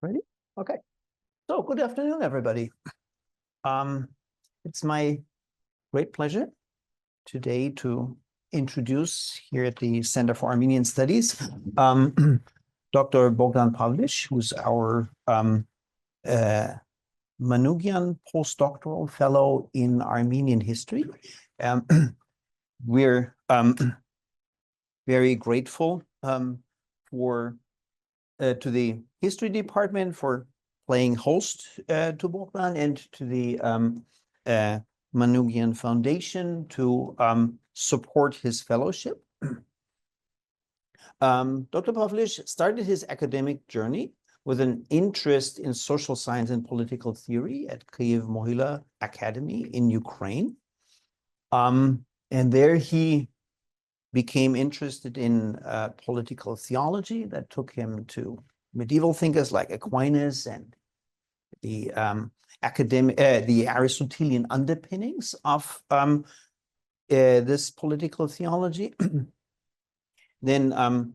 Ready? Okay. So good afternoon, everybody. It's my great pleasure today to introduce here at the Center for Armenian Studies, Dr. Bogdan Pavlish, who's our Manoogian postdoctoral fellow in Armenian history. We're very grateful to the history department for playing host to Bogdan, and to the Manoogian Foundation to support his fellowship. Dr. Pavlish started his academic journey with an interest in social science and political theory at Kyiv-Mohyla Academy in Ukraine. And there he became interested in political theology that took him to medieval thinkers like Aquinas and the Aristotelian underpinnings of this political theology. Then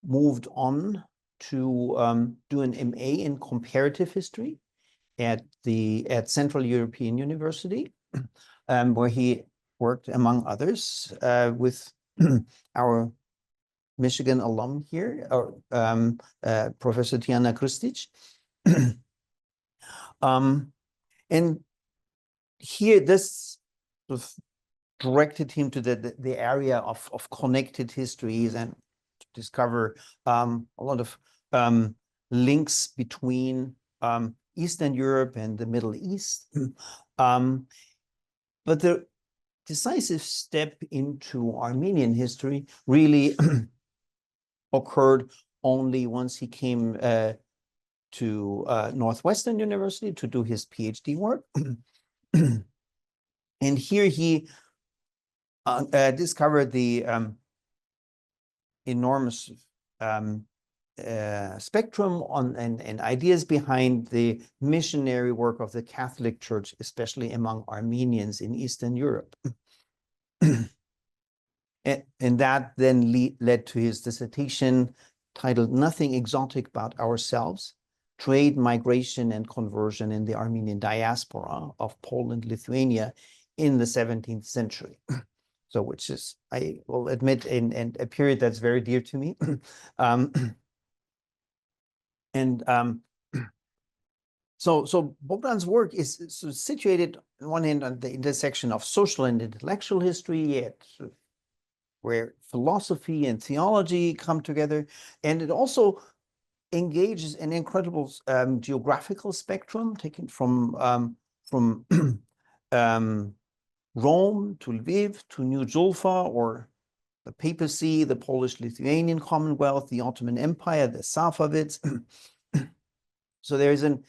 moved on to do an MA in comparative history at Central European University, where he worked, among others, with our Michigan alum here, Professor Tiana Kristic. And here, this sort of directed him to the area of connected histories, and to discover a lot of links between Eastern Europe and the Middle East. But the decisive step into Armenian history really occurred only once he came to Northwestern University to do his PhD work. And here he discovered the enormous spectrum and ideas behind the missionary work of the Catholic Church, especially among Armenians in Eastern Europe. And that then led to his dissertation titled "Nothing Exotic About Ourselves: Trade, Migration, and Conversion in the Armenian Diaspora of Poland-Lithuania in the 17th Century." So, which is, I will admit, in a period that's very dear to me. So Bogdan's work is situated on one hand on the intersection of social and intellectual history, where philosophy and theology come together, and it also engages an incredible geographical spectrum taken from Rome to Lviv to New Julfa, or the papacy, the Polish-Lithuanian Commonwealth, the Ottoman Empire, the Safavids. So there's an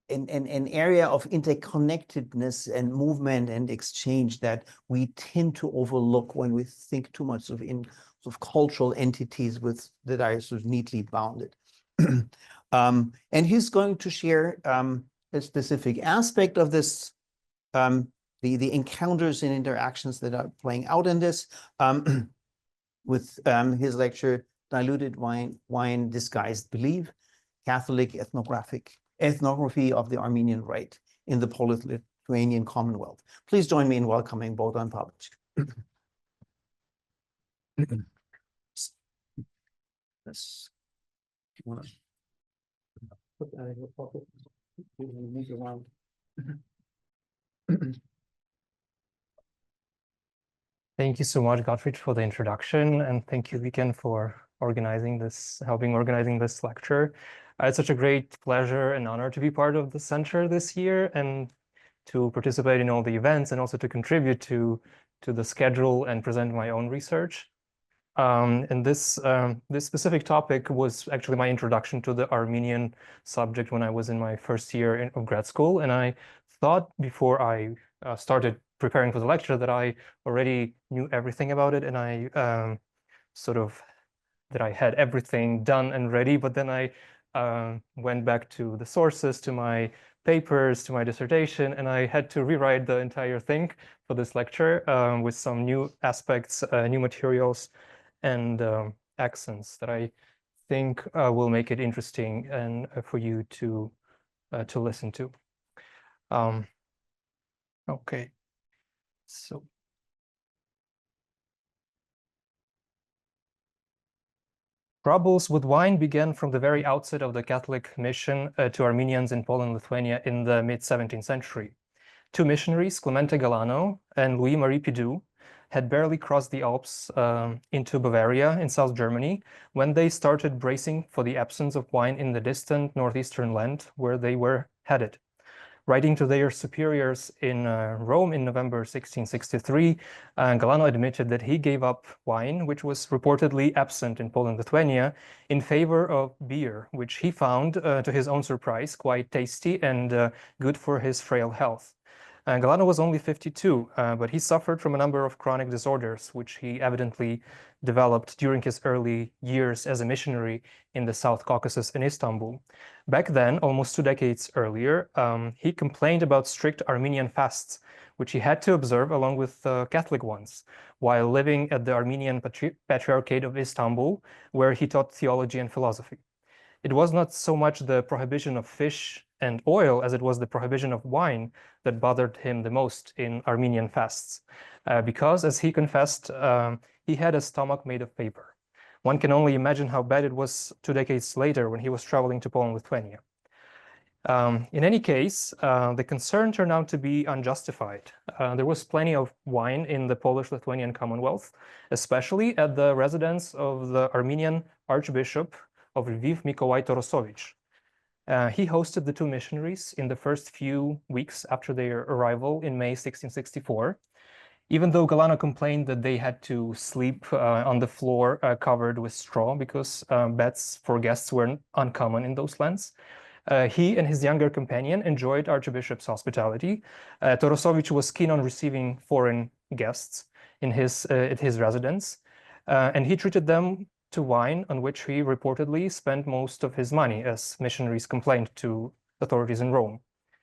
area of interconnectedness and movement and exchange that we tend to overlook when we think too much of cultural entities that are sort of neatly bounded. And he's going to share a specific aspect of this, the encounters and interactions that are playing out in this, with his lecture, Diluted Wine Disguised Belief: Catholic Ethnography of the Armenian Rite in the Polish-Lithuanian Commonwealth. Please join me in welcoming Bogdan Pavlish. Yes. If you want to put that in your pocket, you can move around. Thank you so much, Gottfried, for the introduction, and thank you, Viken, for helping organizing this lecture. It's such a great pleasure and honor to be part of the center this year and to participate in all the events, and also to contribute to the schedule and present my own research. And this specific topic was actually my introduction to the Armenian subject when I was in my first year of grad school, and I thought before I started preparing for the lecture that I already knew everything about it, and I that I had everything done and ready. But then I went back to the sources, to my papers, to my dissertation, and I had to rewrite the entire thing for this lecture with some new aspects, new materials, and accents that I think will make it interesting and for you to listen to. Okay, so troubles with wine began from the very outset of the Catholic mission to Armenians in Poland-Lithuania in the mid-17th century. Two missionaries, Clemente Galano and Louis-Marie Pidou, had barely crossed the Alps into Bavaria in South Germany when they started bracing for the absence of wine in the distant northeastern land where they were headed. Writing to their superiors in Rome in November 1663, Galano admitted that he gave up wine, which was reportedly absent in Poland-Lithuania, in favor of beer, which he found, to his own surprise, quite tasty and good for his frail health. Galano was only 52, but he suffered from a number of chronic disorders, which he evidently developed during his early years as a missionary in the South Caucasus in Istanbul. Back then, almost 2 decades earlier, he complained about strict Armenian fasts, which he had to observe along with Catholic ones, while living at the Armenian Patriarchate of Istanbul, where he taught theology and philosophy. It was not so much the prohibition of fish and oil as it was the prohibition of wine that bothered him the most in Armenian fasts, because, as he confessed, he had a stomach made of paper. One can only imagine how bad it was 2 decades later when he was traveling to Poland-Lithuania. In any case, the concern turned out to be unjustified. There was plenty of wine in the Polish-Lithuanian Commonwealth, especially at the residence of the Armenian Archbishop of Lviv, Mikołaj Torosovich. He hosted the two missionaries in the first few weeks after their arrival in May 1664. Even though Galano complained that they had to sleep on the floor covered with straw because beds for guests were uncommon in those lands, he and his younger companion enjoyed Archbishop's hospitality. Torosovich was keen on receiving foreign guests in at his residence, and he treated them to wine, on which he reportedly spent most of his money, as missionaries complained to authorities in Rome.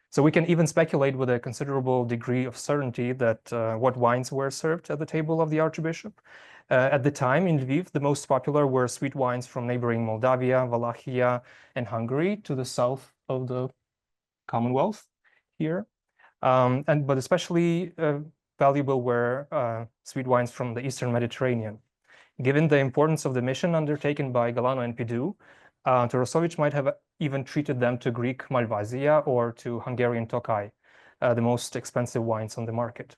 So we can even speculate with a considerable degree of certainty that what wines were served at the table of the Archbishop. At the time in Lviv, the most popular were sweet wines from neighboring Moldavia, Wallachia, and Hungary to the south of the Commonwealth here. But especially valuable were sweet wines from the Eastern Mediterranean. Given the importance of the mission undertaken by Galano and Pidou, Torosovich might have even treated them to Greek Malvasia or to Hungarian Tokaj, the most expensive wines on the market.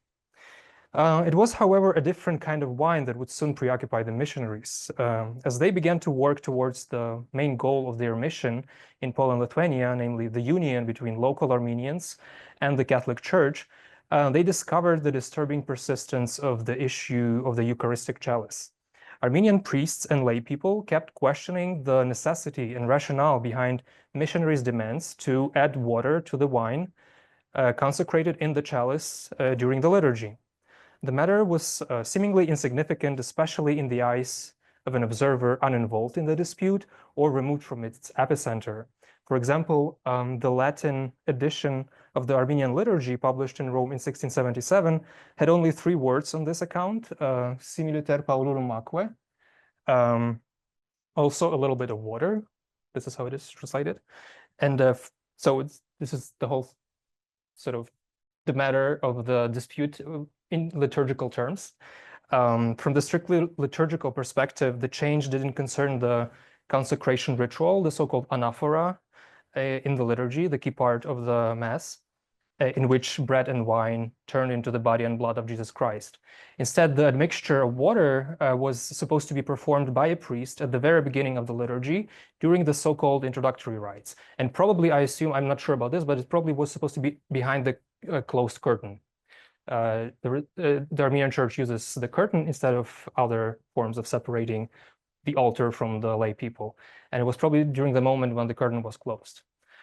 It was, however, a different kind of wine that would soon preoccupy the missionaries. As they began to work towards the main goal of their mission in Poland-Lithuania, namely the union between local Armenians and the Catholic Church, they discovered the disturbing persistence of the issue of the Eucharistic chalice. Armenian priests and laypeople kept questioning the necessity and rationale behind missionaries' demands to add water to the wine consecrated in the chalice during the liturgy. The matter was seemingly insignificant, especially in the eyes of an observer uninvolved in the dispute or removed from its epicenter. For example, the Latin edition of the Armenian liturgy published in Rome in 1677 had only 3 words on this account, similiter paulorum aquae, also a little bit of water. This is how it is translated. And this is the whole sort of the matter of the dispute in liturgical terms. From the strictly liturgical perspective, the change didn't concern the consecration ritual, the so-called anaphora in the liturgy, the key part of the Mass, in which bread and wine turned into the body and blood of Jesus Christ. Instead, the admixture of water was supposed to be performed by a priest at the very beginning of the liturgy during the so-called introductory rites. And probably, I assume, I'm not sure about this, but it probably was supposed to be behind the closed curtain. The Armenian Church uses the curtain instead of other forms of separating the altar from the lay people. And it was probably during the moment when the curtain was closed.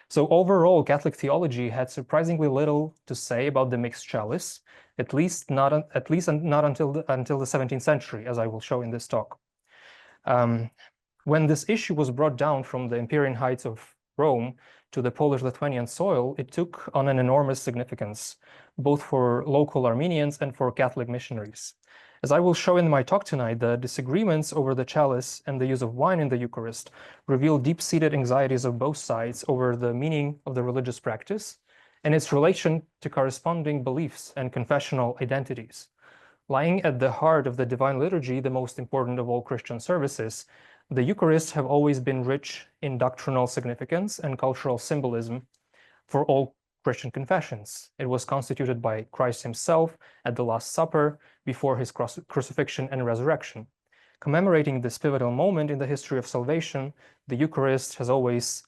So overall, Catholic theology had surprisingly little to say about the mixed chalice, at least not until the 17th century, as I will show in this talk. When this issue was brought down from the Empyrean heights of Rome to the Polish-Lithuanian soil, it took on an enormous significance, both for local Armenians and for Catholic missionaries. As I will show in my talk tonight, the disagreements over the chalice and the use of wine in the Eucharist reveal deep-seated anxieties of both sides over the meaning of the religious practice and its relation to corresponding beliefs and confessional identities. Lying at the heart of the divine liturgy, the most important of all Christian services, the Eucharists have always been rich in doctrinal significance and cultural symbolism for all Christian confessions. It was constituted by Christ himself at the Last Supper before his crucifixion and resurrection. Commemorating this pivotal moment in the history of salvation, the Eucharist has always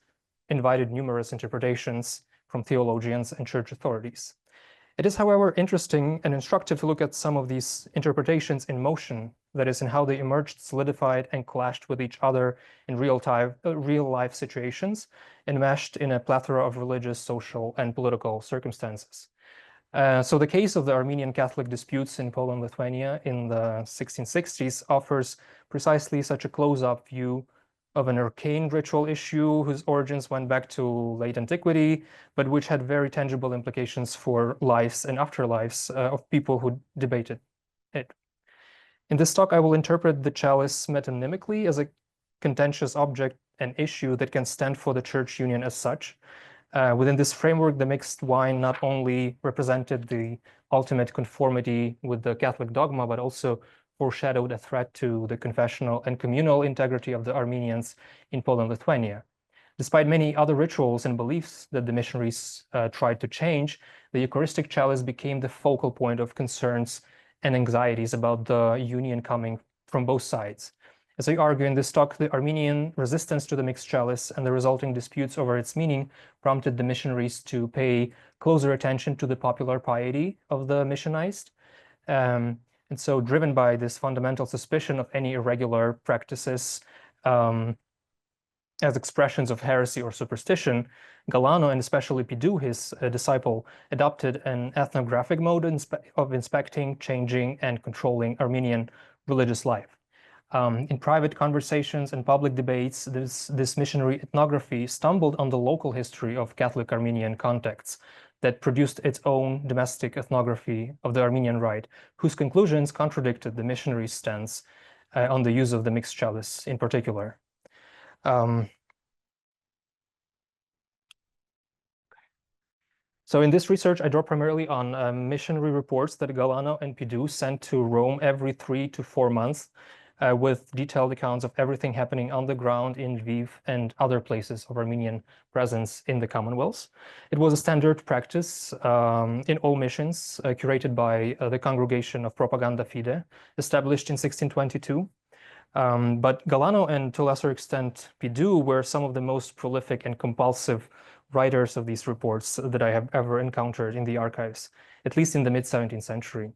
invited numerous interpretations from theologians and church authorities. It is, however, interesting and instructive to look at some of these interpretations in motion, that is, in how they emerged, solidified, and clashed with each other in real-life situations, enmeshed in a plethora of religious, social, and political circumstances. So the case of the Armenian Catholic disputes in Poland-Lithuania in the 1660s offers precisely such a close-up view of an arcane ritual issue whose origins went back to late antiquity, but which had very tangible implications for lives and afterlives of people who debated it. In this talk, I will interpret the chalice metonymically as a contentious object and issue that can stand for the church union as such. Within this framework, the mixed wine not only represented the ultimate conformity with the Catholic dogma, but also foreshadowed a threat to the confessional and communal integrity of the Armenians in Poland-Lithuania. Despite many other rituals and beliefs that the missionaries tried to change, the Eucharistic chalice became the focal point of concerns and anxieties about the union coming from both sides. As I argue in this talk, the Armenian resistance to the mixed chalice and the resulting disputes over its meaning prompted the missionaries to pay closer attention to the popular piety of the missionized. And so, driven by this fundamental suspicion of any irregular practices as expressions of heresy or superstition, Galano, and especially Pidou, his disciple, adopted an ethnographic mode of inspecting, changing, and controlling Armenian religious life. In private conversations and public debates, this missionary ethnography stumbled on the local history of Catholic Armenian contexts that produced its own domestic ethnography of the Armenian Rite, whose conclusions contradicted the missionaries' stance on the use of the mixed chalice in particular. So in this research, I draw primarily on missionary reports that Galano and Pidou sent to Rome every 3 to 4 months, with detailed accounts of everything happening on the ground in Lviv and other places of Armenian presence in the Commonwealths. It was a standard practice in all missions, curated by the Congregation of Propaganda Fide, established in 1622. But Galano and, to a lesser extent, Pidou were some of the most prolific and compulsive writers of these reports that I have ever encountered in the archives, at least in the mid-17th century.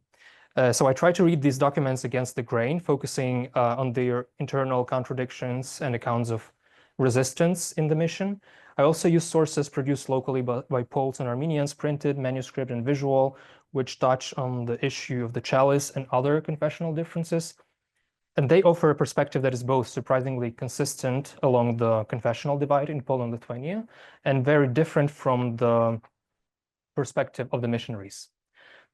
So I try to read these documents against the grain, focusing on their internal contradictions and accounts of resistance in the mission. I also use sources produced locally by Poles and Armenians, printed, manuscript, and visual, which touch on the issue of the chalice and other confessional differences. And they offer a perspective that is both surprisingly consistent along the confessional divide in Poland-Lithuania and very different from the perspective of the missionaries.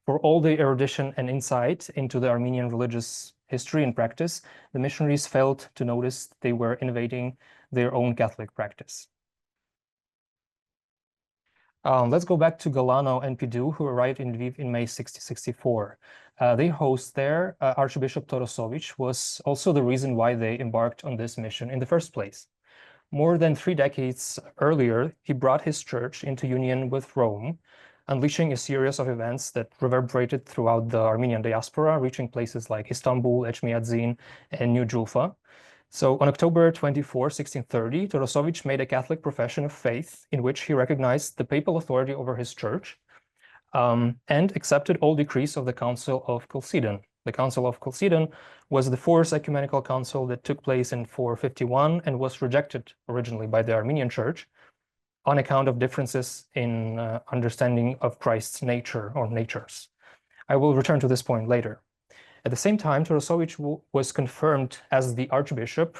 For all the erudition and insight into the Armenian religious history and practice, the missionaries failed to notice they were invading their own Catholic practice. Let's go back to Galano and Pidou, who arrived in Lviv in May 1664. Their host there, Archbishop Torosovich, was also the reason why they embarked on this mission in the first place. More than 3 decades earlier, he brought his church into union with Rome, unleashing a series of events that reverberated throughout the Armenian diaspora, reaching places like Istanbul, Echmiadzin, and New Julfa. So on October 24, 1630, Torosovich made a Catholic profession of faith in which he recognized the papal authority over his church and accepted all decrees of the Council of Chalcedon. The Council of Chalcedon was the fourth ecumenical council that took place in 451 and was rejected originally by the Armenian Church on account of differences in understanding of Christ's nature or natures. I will return to this point later. At the same time, Torosovich was confirmed as the archbishop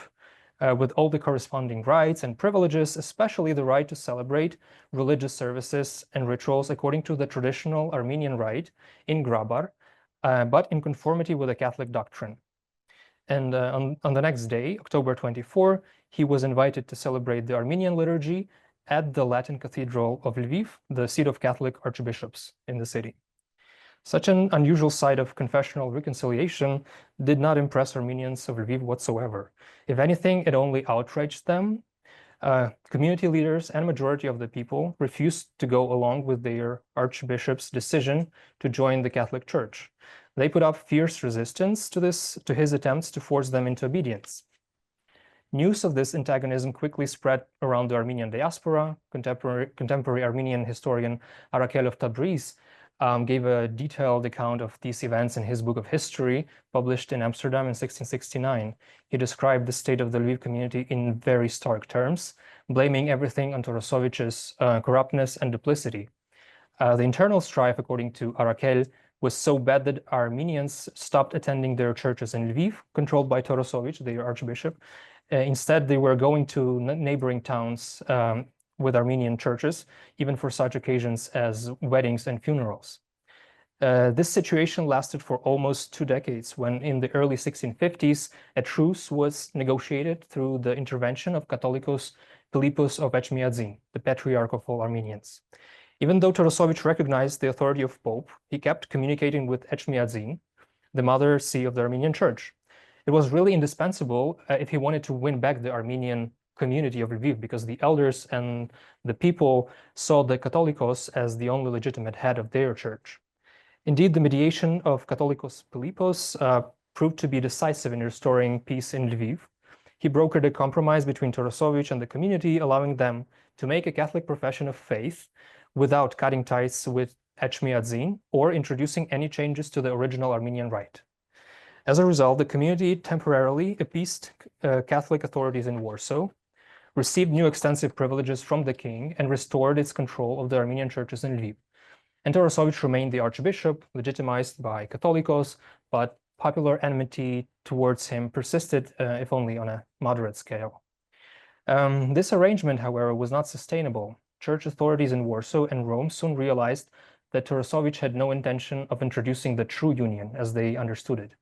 with all the corresponding rights and privileges, especially the right to celebrate religious services and rituals according to the traditional Armenian rite in Grabar, but in conformity with the Catholic doctrine. And on the next day, October 24, he was invited to celebrate the Armenian liturgy at the Latin Cathedral of Lviv, the seat of Catholic archbishops in the city. Such an unusual side of confessional reconciliation did not impress Armenians of Lviv whatsoever. If anything, it only outraged them. Community leaders and majority of the people refused to go along with their archbishop's decision to join the Catholic Church. They put up fierce resistance to his attempts to force them into obedience. News of this antagonism quickly spread around the Armenian diaspora. Contemporary Armenian historian Arakel of Tabriz gave a detailed account of these events in his book of history, published in Amsterdam in 1669. He described the state of the Lviv community in very stark terms, blaming everything on Torosovich's corruptness and duplicity. The internal strife, according to Arakel, was so bad that Armenians stopped attending their churches in Lviv, controlled by Torosovich, their archbishop. Instead, they were going to neighboring towns with Armenian churches, even for such occasions as weddings and funerals. This situation lasted for almost 2 decades, when in the early 1650s, a truce was negotiated through the intervention of Catholicos Philippos of Echmiadzin, the Patriarch of all Armenians. Even though Torosovich recognized the authority of Pope, he kept communicating with Echmiadzin, the mother see of the Armenian Church. It was really indispensable if he wanted to win back the Armenian community of Lviv, because the elders and the people saw the Catholicos as the only legitimate head of their church. Indeed, the mediation of Catholicos Philippos proved to be decisive in restoring peace in Lviv. He brokered a compromise between Torosovich and the community, allowing them to make a Catholic profession of faith without cutting ties with Echmiadzin or introducing any changes to the original Armenian rite. As a result, the community temporarily appeased Catholic authorities in Warsaw, received new extensive privileges from the king, and restored its control of the Armenian churches in Lviv. And Torosovich remained the archbishop, legitimized by Catholicos, but popular enmity towards him persisted, if only on a moderate scale. This arrangement, however, was not sustainable. Church authorities in Warsaw and Rome soon realized that Torosovich had no intention of introducing the true union as they understood it.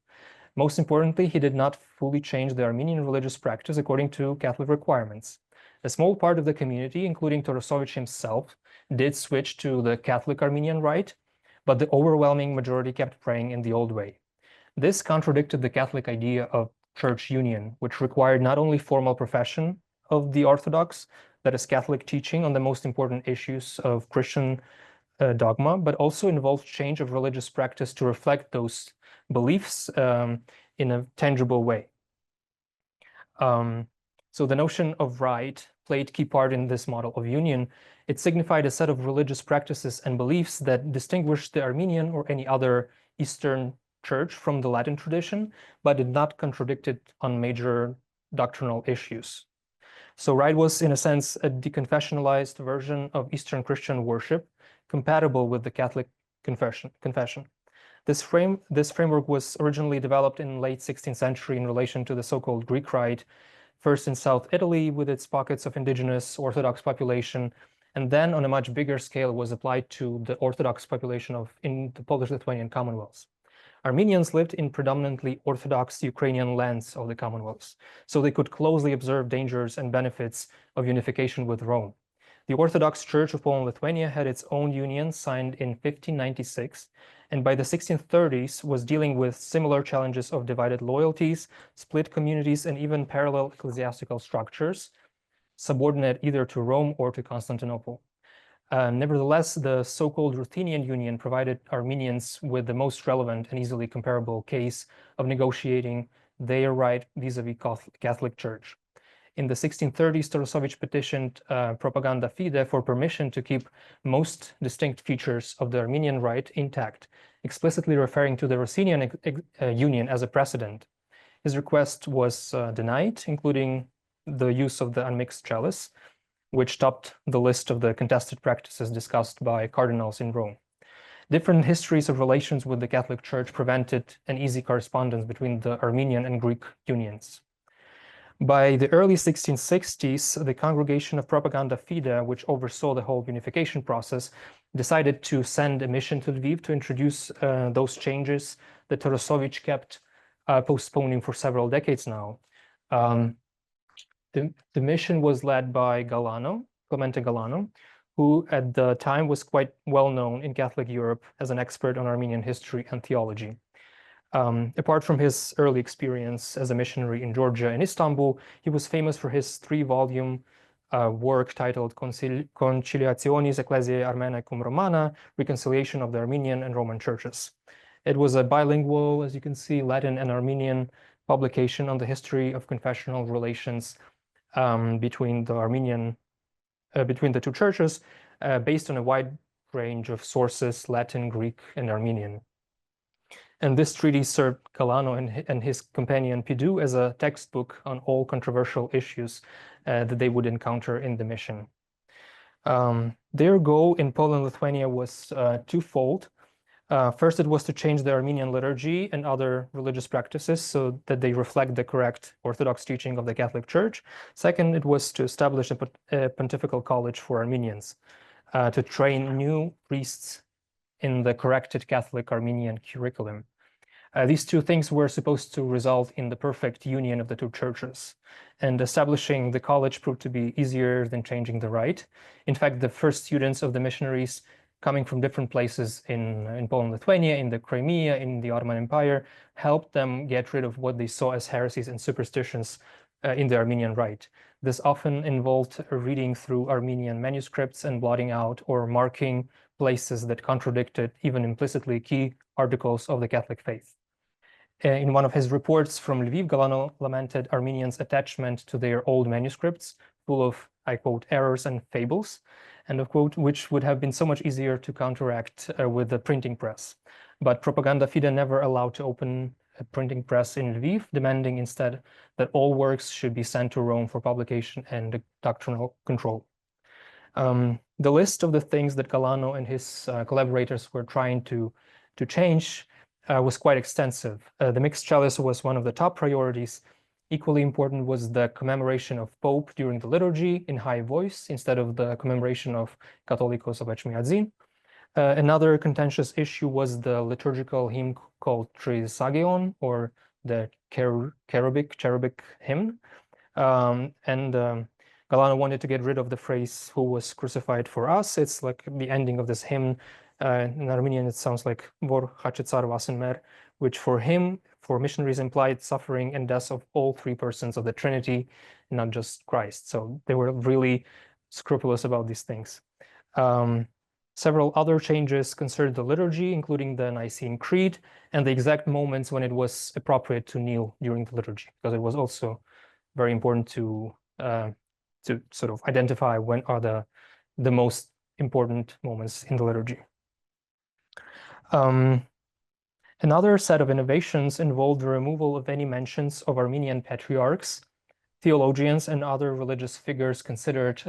Most importantly, he did not fully change the Armenian religious practice according to Catholic requirements. A small part of the community, including Torosovich himself, did switch to the Catholic Armenian rite, but the overwhelming majority kept praying in the old way. This contradicted the Catholic idea of church union, which required not only formal profession of the Orthodox, that is Catholic teaching on the most important issues of Christian dogma, but also involved change of religious practice to reflect those beliefs in a tangible way. So the notion of Rite played key part in this model of union. It signified a set of religious practices and beliefs that distinguished the Armenian or any other Eastern church from the Latin tradition, but did not contradict it on major doctrinal issues. So Rite was, in a sense, a deconfessionalized version of Eastern Christian worship, compatible with the Catholic confession. This framework was originally developed in late 16th century in relation to the so-called Greek Rite, first in South Italy with its pockets of indigenous Orthodox population, and then on a much bigger scale was applied to the Orthodox population in the Polish-Lithuanian Commonwealths. Armenians lived in predominantly Orthodox Ukrainian lands of the Commonwealths, so they could closely observe dangers and benefits of unification with Rome. The Orthodox Church of Poland-Lithuania had its own union signed in 1596, and by the 1630s was dealing with similar challenges of divided loyalties, split communities, and even parallel ecclesiastical structures, subordinate either to Rome or to Constantinople. Nevertheless, the so-called Ruthenian Union provided Armenians with the most relevant and easily comparable case of negotiating their right vis-a-vis Catholic Church. In the 1630s, Torosovich petitioned Propaganda Fide for permission to keep most distinct features of the Armenian rite intact, explicitly referring to the Ruthenian Union as a precedent. His request was denied, including the use of the unmixed chalice, which topped the list of the contested practices discussed by cardinals in Rome. Different histories of relations with the Catholic Church prevented an easy correspondence between the Armenian and Greek unions. By the early 1660s, the Congregation of Propaganda Fide, which oversaw the whole unification process, decided to send a mission to Lviv to introduce those changes that Torosovich kept postponing for several decades now. The mission was led by Clemente Galano, who at the time was quite well known in Catholic Europe as an expert on Armenian history and theology. Apart from his early experience as a missionary in Georgia and Istanbul, he was famous for his 3-volume work titled Conciliationis Ecclesiae Armeniae cum Romana, Reconciliation of the Armenian and Roman Churches. It was a bilingual, as you can see, Latin and Armenian publication on the history of confessional relations between the two churches, based on a wide range of sources, Latin, Greek, and Armenian. And this treatise served Galano and his companion Pidu as a textbook on all controversial issues that they would encounter in the mission. Their goal in Poland-Lithuania was twofold. First, it was to change the Armenian liturgy and other religious practices so that they reflect the correct Orthodox teaching of the Catholic Church. Second, it was to establish a pontifical college for Armenians, to train new priests in the corrected Catholic Armenian curriculum. These two things were supposed to result in the perfect union of the two churches, and establishing the college proved to be easier than changing the rite. In fact, the first students of the missionaries coming from different places in Poland-Lithuania, in the Crimea, in the Ottoman Empire, helped them get rid of what they saw as heresies and superstitions in the Armenian rite. This often involved reading through Armenian manuscripts and blotting out or marking places that contradicted, even implicitly, key articles of the Catholic faith. In one of his reports from Lviv, Galano lamented Armenians' attachment to their old manuscripts, full of, I quote, errors and fables, end of quote, which would have been so much easier to counteract with the printing press. But Propaganda Fide never allowed to open a printing press in Lviv, demanding instead that all works should be sent to Rome for publication and doctrinal control. The list of the things that Galano and his collaborators were trying to change was quite extensive. The mixed chalice was one of the top priorities. Equally important was the commemoration of Pope during the liturgy in high voice instead of the commemoration of Catholicos of Echmiadzin. Another contentious issue was the liturgical hymn called Trisagion, or the cherubic hymn. Galano wanted to get rid of the phrase, "Who was crucified for us?" It's like the ending of this hymn. In Armenian, it sounds like Vor Hachetsar Vasenmer, which for him, for missionaries, implied suffering and death of all 3 persons of the Trinity, not just Christ. So they were really scrupulous about these things. Several other changes concerned the liturgy, including the Nicene Creed and the exact moments when it was appropriate to kneel during the liturgy, because it was also very important to sort of identify when are the most important moments in the liturgy. Another set of innovations involved the removal of any mentions of Armenian patriarchs, theologians, and other religious figures considered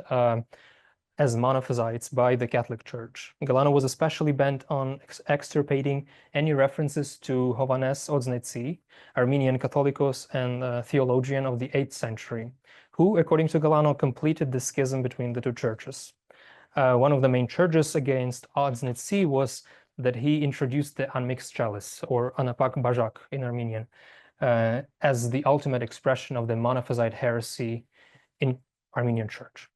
as monophysites by the Catholic Church. Galano was especially bent on extirpating any references to Hovhannes Odznetsi, Armenian Catholicos and theologian of the 8th century, who, according to Galano, completed the schism between the two churches. One of the main charges against Odznetsi was that he introduced the unmixed chalice, or anapak bajak in Armenian, as the ultimate expression of the monophysite heresy in Armenian Church.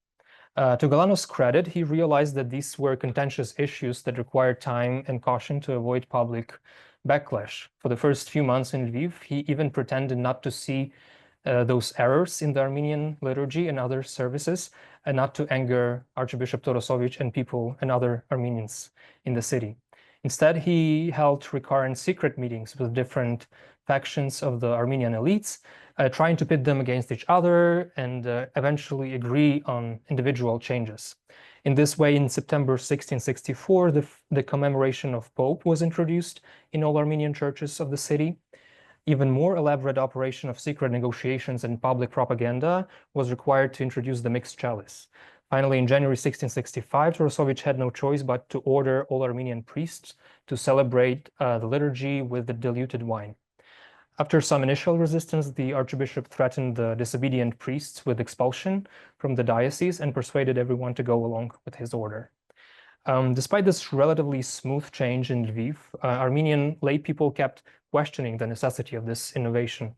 To Galano's credit, he realized that these were contentious issues that required time and caution to avoid public backlash. For the first few months in Lviv, he even pretended not to see those errors in the Armenian liturgy and other services, and not to anger Archbishop Torosovich and people and other Armenians in the city. Instead, he held recurrent secret meetings with different factions of the Armenian elites, trying to pit them against each other and eventually agree on individual changes. In this way, in September 1664, the commemoration of Pope was introduced in all Armenian churches of the city. Even more elaborate operation of secret negotiations and public propaganda was required to introduce the mixed chalice. Finally, in January 1665, Torosovich had no choice but to order all Armenian priests to celebrate the liturgy with the diluted wine. After some initial resistance, the archbishop threatened the disobedient priests with expulsion from the diocese and persuaded everyone to go along with his order. Despite this relatively smooth change in Lviv, Armenian lay people kept questioning the necessity of this innovation.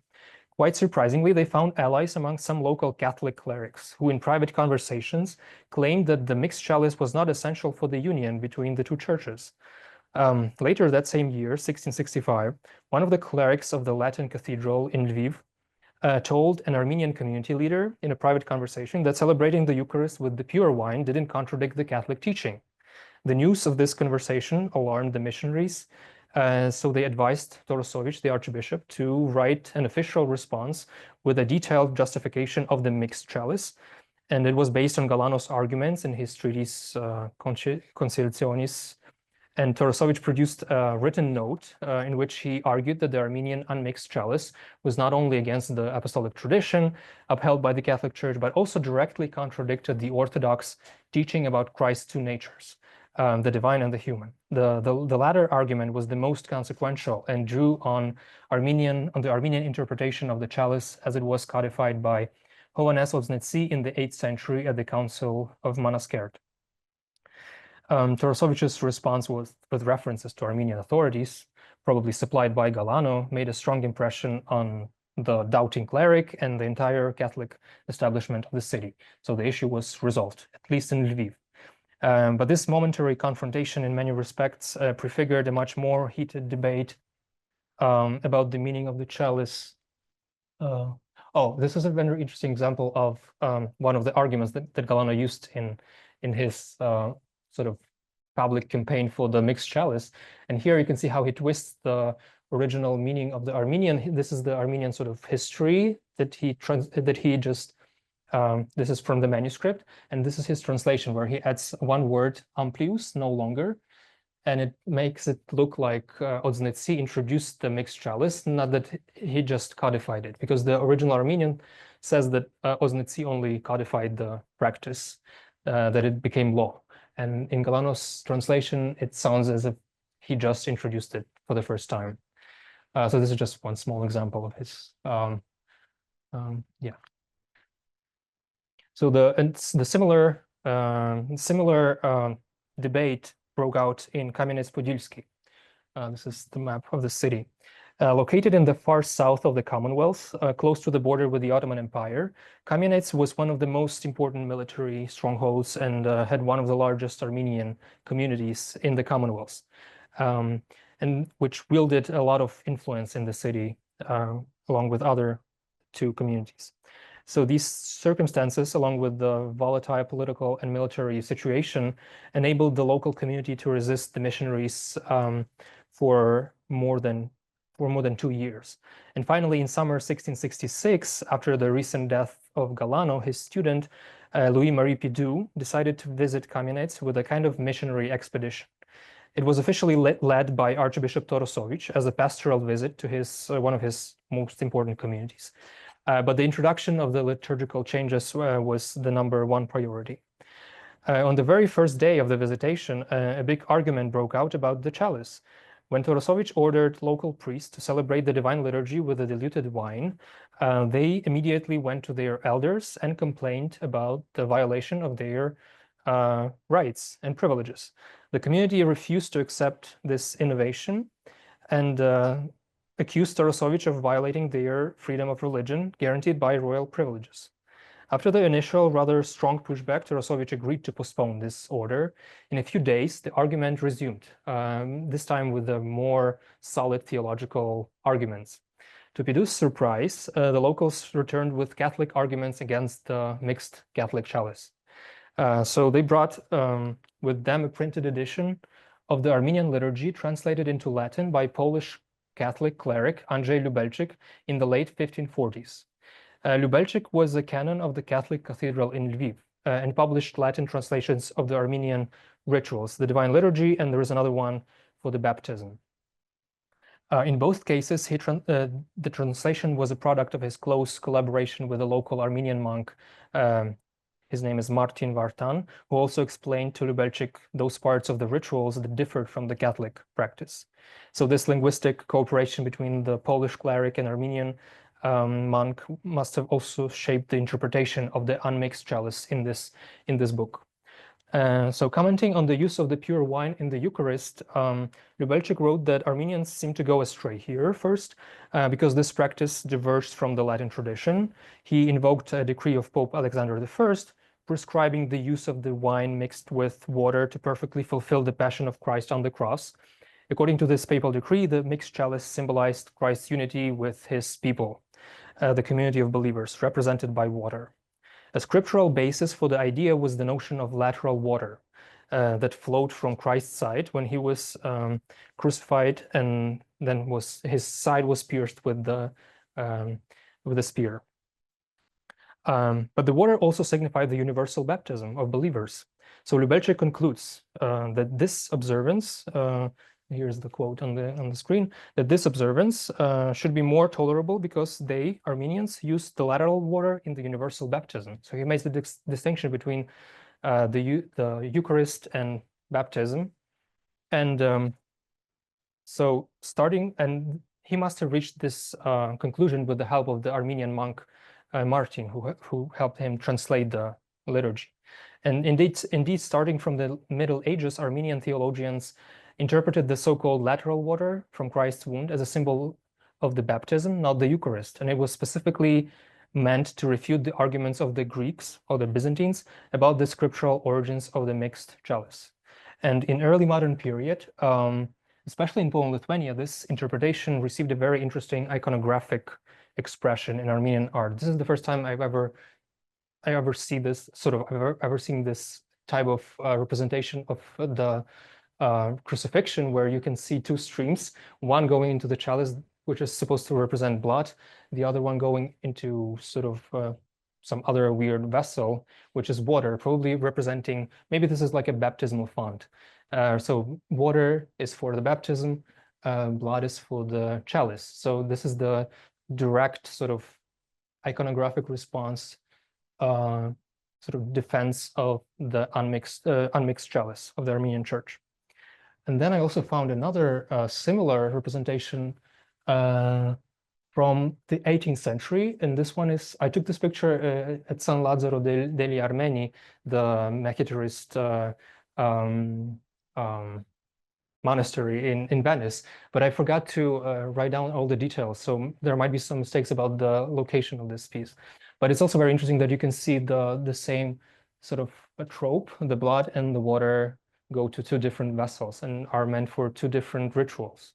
Quite surprisingly, they found allies among some local Catholic clerics who, in private conversations, claimed that the mixed chalice was not essential for the union between the two churches. Later that same year, 1665, one of the clerics of the Latin cathedral in Lviv told an Armenian community leader in a private conversation that celebrating the Eucharist with the pure wine didn't contradict the Catholic teaching. The news of this conversation alarmed the missionaries, so they advised Torosovich, the archbishop, to write an official response with a detailed justification of the mixed chalice, and it was based on Galano's arguments in his treatise Consiliationis. And Torosovich produced a written note in which he argued that the Armenian unmixed chalice was not only against the apostolic tradition upheld by the Catholic Church, but also directly contradicted the Orthodox teaching about Christ's two natures, the divine and the human. The latter argument was the most consequential and drew on the Armenian interpretation of the chalice as it was codified by Hovhannes Oznetsi in the 8th century at the Council of Manaskert. Torosovich's response with references to Armenian authorities, probably supplied by Galano, made a strong impression on the doubting cleric and the entire Catholic establishment of the city. So the issue was resolved, at least in Lviv. But this momentary confrontation in many respects prefigured a much more heated debate about the meaning of the chalice. This is a very interesting example of one of the arguments that Galano used in his sort of public campaign for the mixed chalice. And here you can see how he twists the original meaning of the Armenian. This is the Armenian sort of history that he just, this is from the manuscript, and this is his translation where he adds one word, amplius, no longer, and it makes it look like Oznetsi introduced the mixed chalice, not that he just codified it, because the original Armenian says that Oznetsi only codified the practice, that it became law. And in Galano's translation, it sounds as if he just introduced it for the first time. So this is just one small example of his, yeah. So the similar debate broke out in Kamianets-Podilskyi. This is the map of the city. Located in the far south of the Commonwealth, close to the border with the Ottoman Empire, Kamianets was one of the most important military strongholds and had one of the largest Armenian communities in the Commonwealth, and which wielded a lot of influence in the city, along with other two communities. So these circumstances, along with the volatile political and military situation, enabled the local community to resist the missionaries for more than 2 years. And finally, in summer 1666, after the recent death of Galano, his student, Louis-Marie Pidou, decided to visit Kamianets with a kind of missionary expedition. It was officially led by Archbishop Torosovich as a pastoral visit to one of his most important communities. But the introduction of the liturgical changes was the #1 priority. On the very first day of the visitation, a big argument broke out about the chalice. When Torosovich ordered local priests to celebrate the divine liturgy with the diluted wine, they immediately went to their elders and complained about the violation of their rights and privileges. The community refused to accept this innovation and accused Torosovich of violating their freedom of religion guaranteed by royal privileges. After the initial rather strong pushback, Torosovich agreed to postpone this order. In a few days, the argument resumed, this time with the more solid theological arguments. To Pidou's surprise, the locals returned with Catholic arguments against the mixed Catholic chalice. So they brought with them a printed edition of the Armenian liturgy translated into Latin by Polish Catholic cleric Andrzej Lubelczyk in the late 1540s. Lubelczyk was a canon of the Catholic Cathedral in Lviv and published Latin translations of the Armenian rituals, the Divine Liturgy, and there is another one for the baptism. In both cases, the translation was a product of his close collaboration with a local Armenian monk, his name is Martin Vartan, who also explained to Lubelczyk those parts of the rituals that differed from the Catholic practice. So this linguistic cooperation between the Polish cleric and Armenian monk must have also shaped the interpretation of the unmixed chalice in this book. So commenting on the use of the pure wine in the Eucharist, Lubelczyk wrote that Armenians seem to go astray here first, because this practice diverged from the Latin tradition. He invoked a decree of Pope Alexander I, prescribing the use of the wine mixed with water to perfectly fulfill the passion of Christ on the cross. According to this papal decree, the mixed chalice symbolized Christ's unity with his people, the community of believers, represented by water. A scriptural basis for the idea was the notion of lateral water that flowed from Christ's side when he was crucified, and then his side was pierced with the spear. But the water also signified the universal baptism of believers. So Lubelczyk concludes that this observance, here's the quote on the screen, that this observance should be more tolerable because they, Armenians, used the lateral water in the universal baptism. So he makes the distinction between the Eucharist and baptism. And so and he must have reached this conclusion with the help of the Armenian monk Martin, who helped him translate the liturgy. And indeed, starting from the Middle Ages, Armenian theologians interpreted the so-called lateral water from Christ's wound as a symbol of the baptism, not the Eucharist. And it was specifically meant to refute the arguments of the Greeks or the Byzantines about the scriptural origins of the mixed chalice. And in early modern period, especially in Poland-Lithuania, this interpretation received a very interesting iconographic expression in Armenian art. This is the first time I've ever seen this type of representation of the crucifixion, where you can see two streams, one going into the chalice, which is supposed to represent blood, the other one going into sort of some other weird vessel, which is water, probably representing, maybe this is like a baptismal font. So water is for the baptism, blood is for the chalice. So this is the direct sort of iconographic response, sort of defense of the unmixed chalice of the Armenian Church. And then I also found another similar representation from the 18th century. And this one is, I took this picture at San Lazzaro degli Armeni, the Machitorist monastery in Venice, but I forgot to write down all the details. So there might be some mistakes about the location of this piece. But it's also very interesting that you can see the same sort of a trope, the blood and the water go to two different vessels and are meant for two different rituals.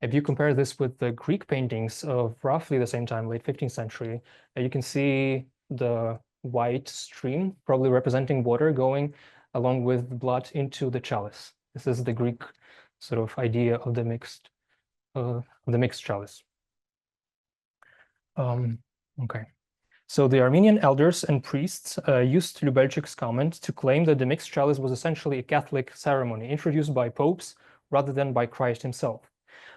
If you compare this with the Greek paintings of roughly the same time, late 15th century, you can see the white stream, probably representing water, going along with blood into the chalice. This is the Greek sort of idea of the mixed chalice. Okay. So the Armenian elders and priests used Lubelczyk's comment to claim that the mixed chalice was essentially a Catholic ceremony introduced by popes rather than by Christ himself.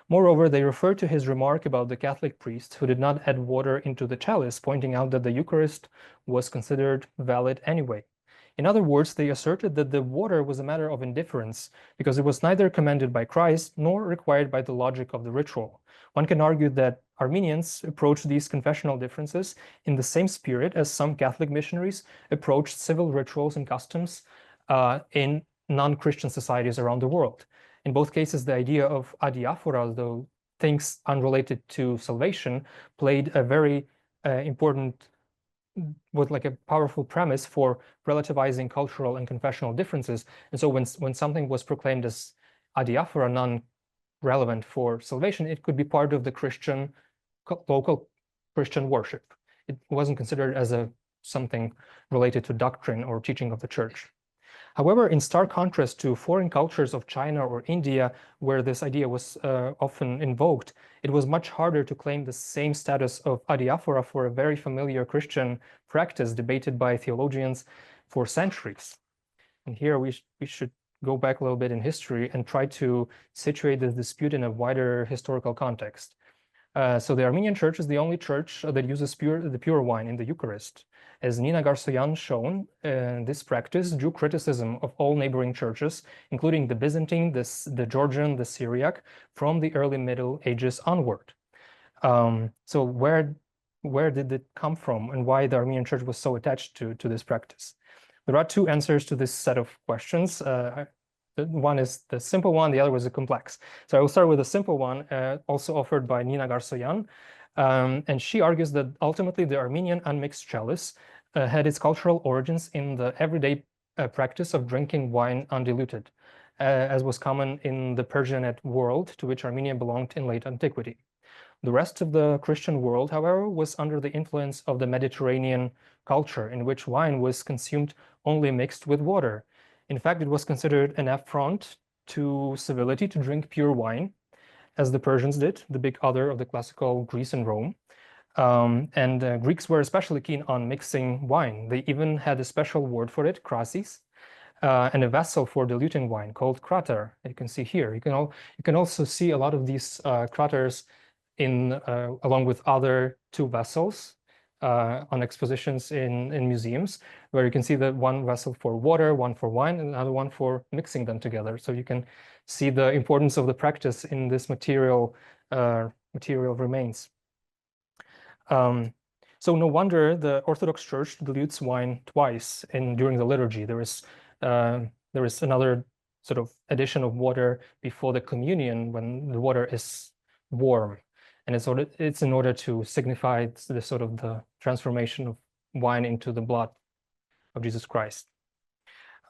Moreover, they referred to his remark about the Catholic priest who did not add water into the chalice, pointing out that the Eucharist was considered valid anyway. In other words, they asserted that the water was a matter of indifference because it was neither commanded by Christ nor required by the logic of the ritual. One can argue that Armenians approached these confessional differences in the same spirit as some Catholic missionaries approached civil rituals and customs in non-Christian societies around the world. In both cases, the idea of adiaphora, though things unrelated to salvation, played a very important, with like a powerful premise for relativizing cultural and confessional differences. And so when something was proclaimed as adiaphora, non-relevant for salvation, it could be part of the Christian, local Christian worship. It wasn't considered as something related to doctrine or teaching of the church. However, in stark contrast to foreign cultures of China or India, where this idea was often invoked, it was much harder to claim the same status of adiaphora for a very familiar Christian practice debated by theologians for centuries. And here we should go back a little bit in history and try to situate this dispute in a wider historical context. So the Armenian Church is the only church that uses the pure wine in the Eucharist. As Nina Garsoyan shown, this practice drew criticism of all neighboring churches, including the Byzantine, the Georgian, the Syriac, from the early Middle Ages onward. So where did it come from, and why the Armenian Church was so attached to this practice? There are two answers to this set of questions. One is the simple one, the other was the complex. So I will start with the simple one, also offered by Nina Garsoyan. And she argues that ultimately the Armenian unmixed chalice had its cultural origins in the everyday practice of drinking wine undiluted, as was common in the Persianate world to which Armenia belonged in late antiquity. The rest of the Christian world, however, was under the influence of the Mediterranean culture, in which wine was consumed only mixed with water. In fact, it was considered an affront to civility to drink pure wine, as the Persians did, the big other of the classical Greece and Rome. Greeks were especially keen on mixing wine. They even had a special word for it, krasis, and a vessel for diluting wine called krater. You can see here. You can also see a lot of these kraters along with other two vessels on expositions in museums, where you can see that one vessel for water, one for wine, and another one for mixing them together. So you can see the importance of the practice in this material remains. So no wonder the Orthodox Church dilutes wine twice during the liturgy. There is another sort of addition of water before the communion when the water is warm. And it's in order to signify the transformation of wine into the blood of Jesus Christ.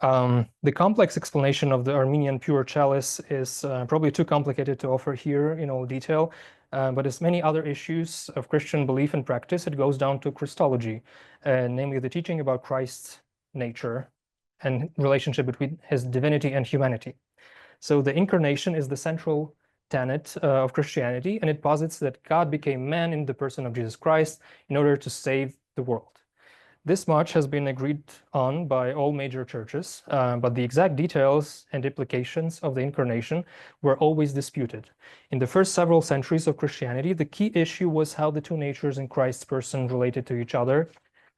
The complex explanation of the Armenian pure chalice is probably too complicated to offer here in all detail, but as many other issues of Christian belief and practice, it goes down to Christology, namely the teaching about Christ's nature and relationship between his divinity and humanity. So the incarnation is the central tenet of Christianity, and it posits that God became man in the person of Jesus Christ in order to save the world. This much has been agreed on by all major churches, but the exact details and implications of the incarnation were always disputed. In the first several centuries of Christianity, the key issue was how the two natures in Christ's person related to each other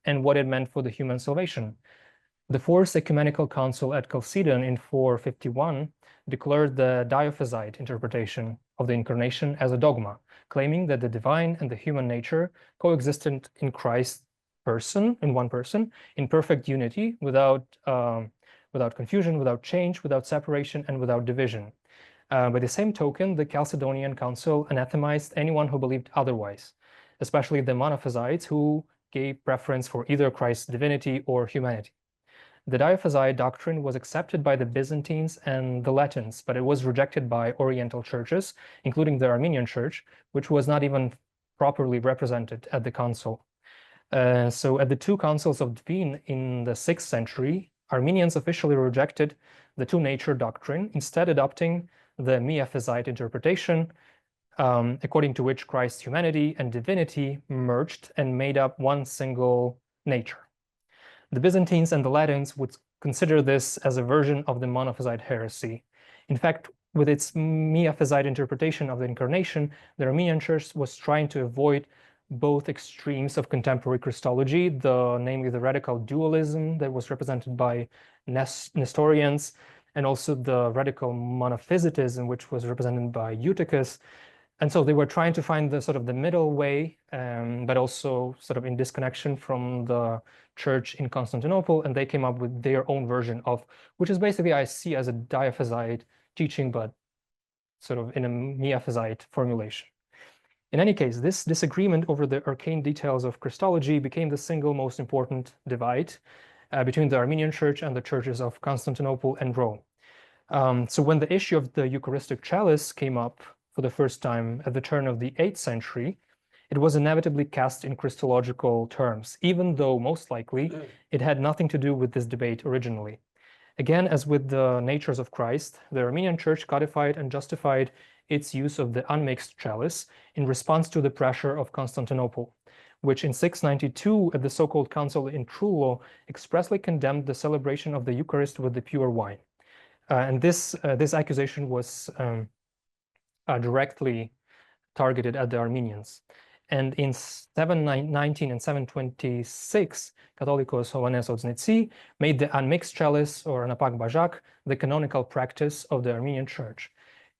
and what it meant for the human salvation. The Fourth Ecumenical Council at Chalcedon in 451 declared the Diophysite interpretation of the incarnation as a dogma, claiming that the divine and the human nature coexisted in Christ's person, in one person, in perfect unity, without confusion, without change, without separation, and without division. By the same token, the Chalcedonian Council anathemized anyone who believed otherwise, especially the Monophysites, who gave preference for either Christ's divinity or humanity. The Diophysite doctrine was accepted by the Byzantines and the Latins, but it was rejected by Oriental churches, including the Armenian Church, which was not even properly represented at the council. So at the two councils of Dvin in the 6th century, Armenians officially rejected the two-nature doctrine, instead adopting the Miaphysite interpretation, according to which Christ's humanity and divinity merged and made up one single nature. The Byzantines and the Latins would consider this as a version of the Monophysite heresy. In fact, with its Miaphysite interpretation of the incarnation, the Armenian Church was trying to avoid both extremes of contemporary Christology, namely the radical dualism that was represented by Nestorians, and also the radical monophysitism, which was represented by Eutychus. And so they were trying to find the middle way, but also sort of in disconnection from the church in Constantinople, and they came up with their own version of, which is basically I see as a Diophysite teaching, but sort of in a Miaphysite formulation. In any case, this disagreement over the arcane details of Christology became the single most important divide between the Armenian Church and the churches of Constantinople and Rome. So when the issue of the Eucharistic chalice came up for the first time at the turn of the 8th century, it was inevitably cast in Christological terms, even though most likely it had nothing to do with this debate originally. Again, as with the natures of Christ, the Armenian Church codified and justified its use of the unmixed chalice in response to the pressure of Constantinople, which in 692 at the so-called Council in Trullo expressly condemned the celebration of the Eucharist with the pure wine. And this accusation was directly targeted at the Armenians. And in 719 and 726, Catholicos Hovhannes-Odzhnitsi made the unmixed chalice, or napak bajak, the canonical practice of the Armenian Church.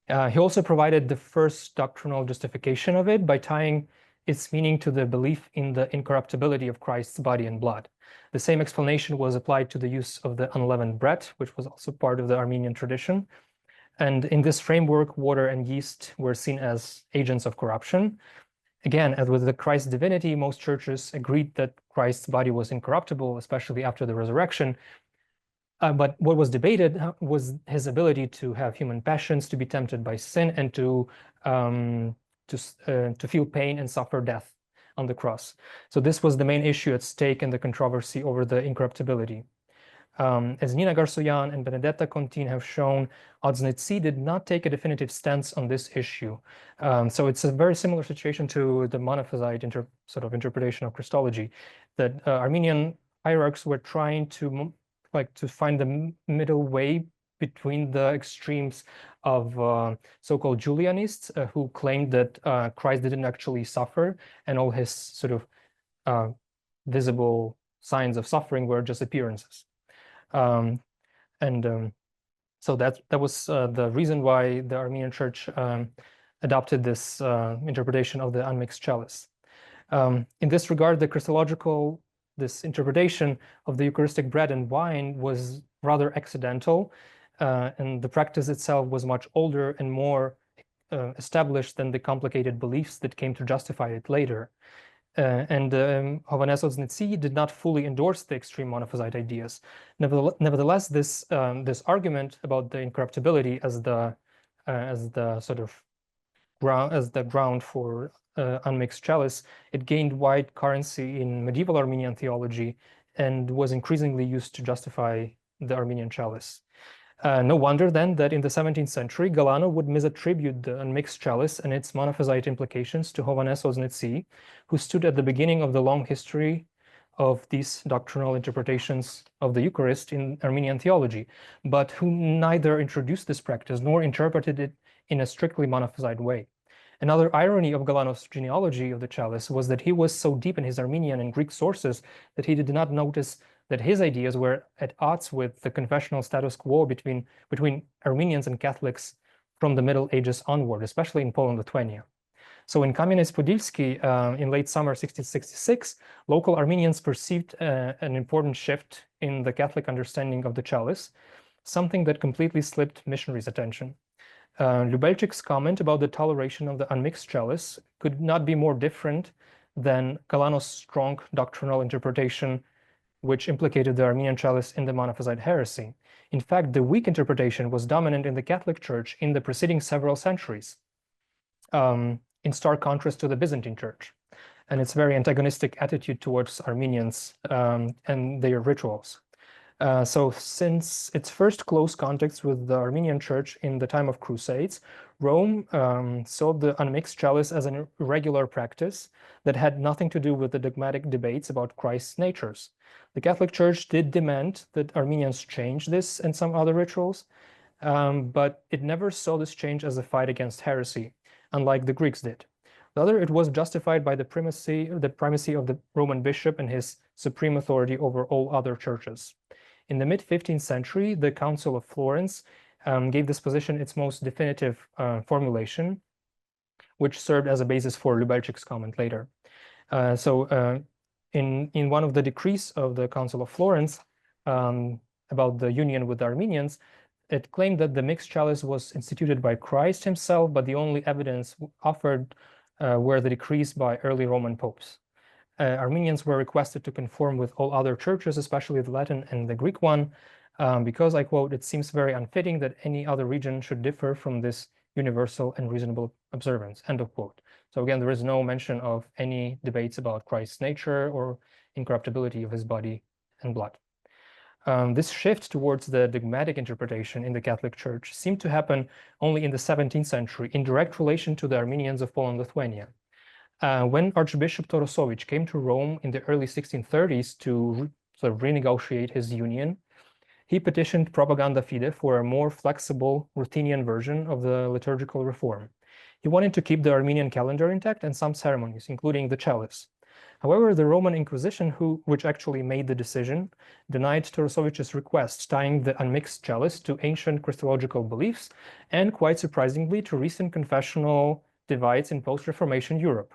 He also provided the first doctrinal justification of it by tying its meaning to the belief in the incorruptibility of Christ's body and blood. The same explanation was applied to the use of the unleavened bread, which was also part of the Armenian tradition. And in this framework, water and yeast were seen as agents of corruption. Again, as with the Christ's divinity, most churches agreed that Christ's body was incorruptible, especially after the resurrection. But what was debated was his ability to have human passions, to be tempted by sin, and to feel pain and suffer death on the cross. So this was the main issue at stake in the controversy over the incorruptibility. As Nina Garsoyan and Benedetta Contin have shown, Odzhnitsi did not take a definitive stance on this issue. So it's a very similar situation to the Monophysite sort of interpretation of Christology, that Armenian hierarchs were trying to find the middle way between the extremes of so-called Julianists who claimed that Christ didn't actually suffer and all his sort of visible signs of suffering were just appearances. So that was the reason why the Armenian Church adopted this interpretation of the unmixed chalice. In this regard, this interpretation of the Eucharistic bread and wine was rather accidental, and the practice itself was much older and more established than the complicated beliefs that came to justify it later. Hovhannes-Odzhnitsi did not fully endorse the extreme monophysite ideas. Nevertheless, this argument about the incorruptibility as the ground for unmixed chalice, it gained wide currency in medieval Armenian theology and was increasingly used to justify the Armenian chalice. No wonder then that in the 17th century, Galano would misattribute the unmixed chalice and its monophysite implications to Hovhannes-Odzhnitsi, who stood at the beginning of the long history of these doctrinal interpretations of the Eucharist in Armenian theology, but who neither introduced this practice nor interpreted it in a strictly monophysite way. Another irony of Galano's genealogy of the chalice was that he was so deep in his Armenian and Greek sources that he did not notice that his ideas were at odds with the confessional status quo between Armenians and Catholics from the Middle Ages onward, especially in Poland-Lithuania. So in Kamianets-Podilskyi, in late summer 1666, local Armenians perceived an important shift in the Catholic understanding of the chalice, something that completely slipped missionaries' attention. Lubelczyk's comment about the toleration of the unmixed chalice could not be more different than Galano's strong doctrinal interpretation, which implicated the Armenian chalice in the Monophysite heresy. In fact, the weak interpretation was dominant in the Catholic Church in the preceding several centuries, in stark contrast to the Byzantine Church and its very antagonistic attitude towards Armenians and their rituals. So since its first close contacts with the Armenian Church in the time of Crusades, Rome saw the unmixed chalice as an irregular practice that had nothing to do with the dogmatic debates about Christ's natures. The Catholic Church did demand that Armenians change this and some other rituals, but it never saw this change as a fight against heresy, unlike the Greeks did. Rather, it was justified by the primacy of the Roman bishop and his supreme authority over all other churches. In the mid-15th century, the Council of Florence gave this position its most definitive formulation, which served as a basis for Lubelczyk's comment later. In one of the decrees of the Council of Florence about the union with the Armenians, it claimed that the mixed chalice was instituted by Christ himself, but the only evidence offered were the decrees by early Roman popes. Armenians were requested to conform with all other churches, especially the Latin and the Greek one, because, I quote, "it seems very unfitting that any other region should differ from this universal and reasonable observance," end of quote. So again, there is no mention of any debates about Christ's nature or incorruptibility of his body and blood. This shift towards the dogmatic interpretation in the Catholic Church seemed to happen only in the 17th century in direct relation to the Armenians of Poland-Lithuania. When Archbishop Torosovich came to Rome in the early 1630s to sort of renegotiate his union, he petitioned Propaganda Fide for a more flexible Ruthenian version of the liturgical reform. He wanted to keep the Armenian calendar intact and some ceremonies, including the chalice. However, the Roman Inquisition, which actually made the decision, denied Tarasovich's request, tying the unmixed chalice to ancient Christological beliefs and, quite surprisingly, to recent confessional divides in post-Reformation Europe.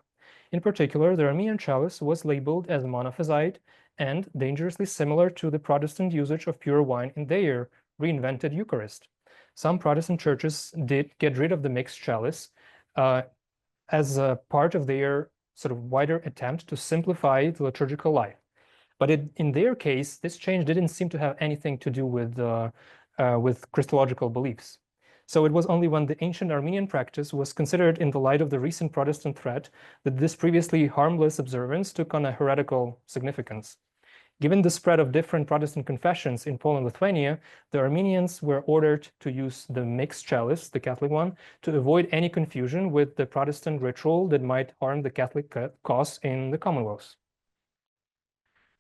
In particular, the Armenian chalice was labeled as monophysite and dangerously similar to the Protestant usage of pure wine in their reinvented Eucharist. Some Protestant churches did get rid of the mixed chalice as a part of their sort of wider attempt to simplify the liturgical life. But in their case, this change didn't seem to have anything to do with Christological beliefs. So it was only when the ancient Armenian practice was considered in the light of the recent Protestant threat that this previously harmless observance took on a heretical significance. Given the spread of different Protestant confessions in Poland-Lithuania, the Armenians were ordered to use the mixed chalice, the Catholic one, to avoid any confusion with the Protestant ritual that might harm the Catholic cause in the Commonwealth.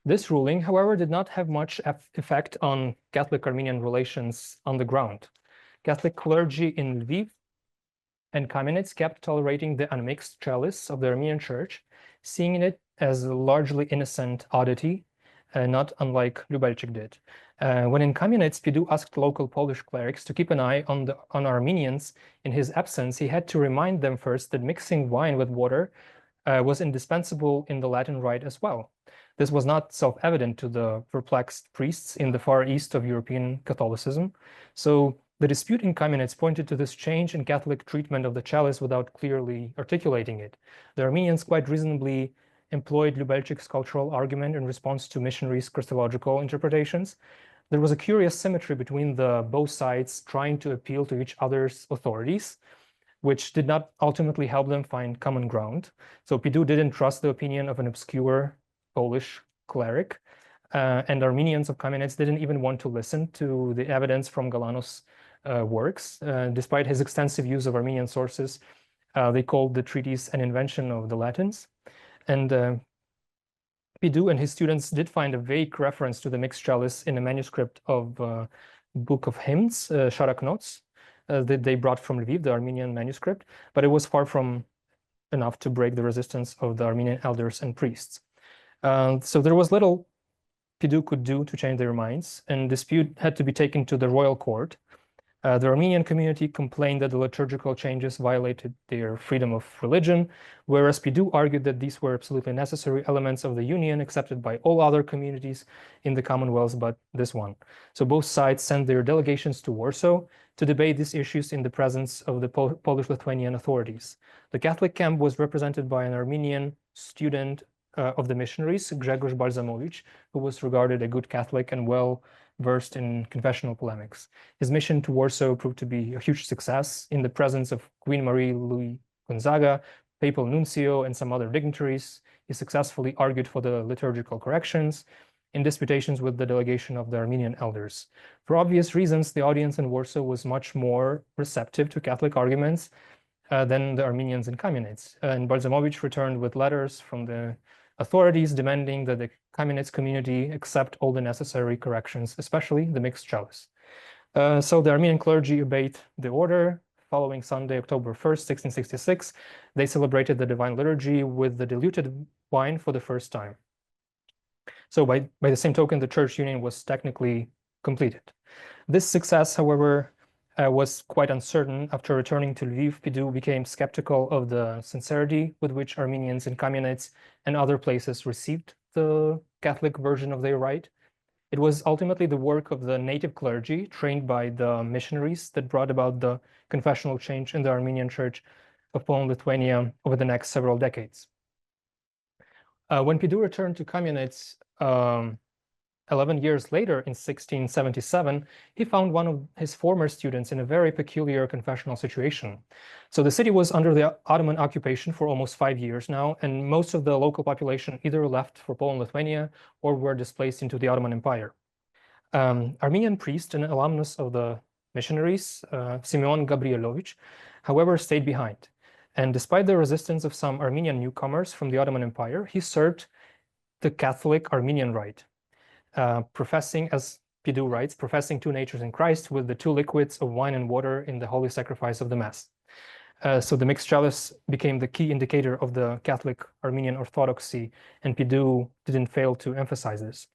This ruling, however, did not have much effect on Catholic-Armenian relations on the ground. Catholic clergy in Lviv and Kamianets kept tolerating the unmixed chalice of the Armenian Church, seeing it as a largely innocent oddity, not unlike Lubelczyk did. When in Kamianets, Pidu asked local Polish clerics to keep an eye on Armenians in his absence, he had to remind them first that mixing wine with water was indispensable in the Latin Rite as well. This was not self-evident to the perplexed priests in the far east of European Catholicism. So the dispute in Kamianets pointed to this change in Catholic treatment of the chalice without clearly articulating it. The Armenians quite reasonably employed Lubelczyk's cultural argument in response to missionaries' Christological interpretations. There was a curious symmetry between both sides trying to appeal to each other's authorities, which did not ultimately help them find common ground. So Pidu didn't trust the opinion of an obscure Polish cleric, and Armenians of Kamianets didn't even want to listen to the evidence from Galano's works. Despite his extensive use of Armenian sources, they called the treatise an invention of the Latins. And Pidu and his students did find a vague reference to the mixed chalice in a manuscript of Book of Hymns, Sharak Notes, that they brought from Lviv, the Armenian manuscript, but it was far from enough to break the resistance of the Armenian elders and priests. So there was little Pidu could do to change their minds, and dispute had to be taken to the royal court. The Armenian community complained that the liturgical changes violated their freedom of religion, whereas Pidu argued that these were absolutely necessary elements of the union accepted by all other communities in the Commonwealth but this one. So both sides sent their delegations to Warsaw to debate these issues in the presence of the Polish-Lithuanian authorities. The Catholic camp was represented by an Armenian student of the missionaries, Grzegorz Balzamowicz, who was regarded a good Catholic and well-versed in confessional polemics. His mission to Warsaw proved to be a huge success. In the presence of Queen Marie Louis Gonzaga, papal nuncio, and some other dignitaries, he successfully argued for the liturgical corrections in disputations with the delegation of the Armenian elders. For obvious reasons, the audience in Warsaw was much more receptive to Catholic arguments than the Armenians in Kamianets. And Balzamowicz returned with letters from the authorities demanding that the Kamianets community accept all the necessary corrections, especially the mixed chalice. So the Armenian clergy obeyed the order. Following Sunday, October 1st, 1666, they celebrated the Divine Liturgy with the diluted wine for the first time. So by the same token, the church union was technically completed. This success, however, was quite uncertain. After returning to Lviv, Pidu became skeptical of the sincerity with which Armenians in Kamianets and other places received the Catholic version of their rite. It was ultimately the work of the native clergy, trained by the missionaries, that brought about the confessional change in the Armenian Church of Poland-Lithuania over the next several decades. When Pidu returned to Kamianets 11 years later, in 1677, he found one of his former students in a very peculiar confessional situation. So the city was under the Ottoman occupation for almost 5 years now, and most of the local population either left for Poland-Lithuania or were displaced into the Ottoman Empire. Armenian priest and alumnus of the missionaries, Simeon Gabrielovich, however, stayed behind. And despite the resistance of some Armenian newcomers from the Ottoman Empire, he served the Catholic Armenian Rite, professing, as Pidu writes, professing two natures in Christ with the two liquids of wine and water in the holy sacrifice of the Mass. So the mixed chalice became the key indicator of the Catholic Armenian orthodoxy, and Pidu didn't fail to emphasize this.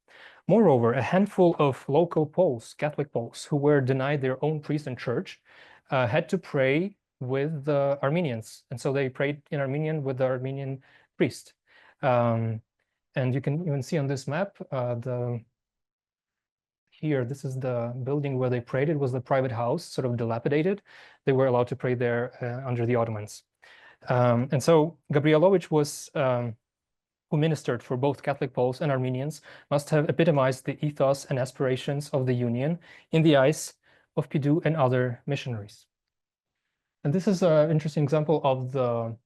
Moreover, a handful of local Poles, Catholic Poles, who were denied their own priest and church, had to pray with the Armenians. And so they prayed in Armenian with the Armenian priest. And you can even see on this map, here, this is the building where they prayed. It was the private house, sort of dilapidated. They were allowed to pray there under the Ottomans. And so Gabrielovich was, who ministered for both Catholic Poles and Armenians, must have epitomized the ethos and aspirations of the Union in the eyes of Pidu and other missionaries. And this is an interesting example of the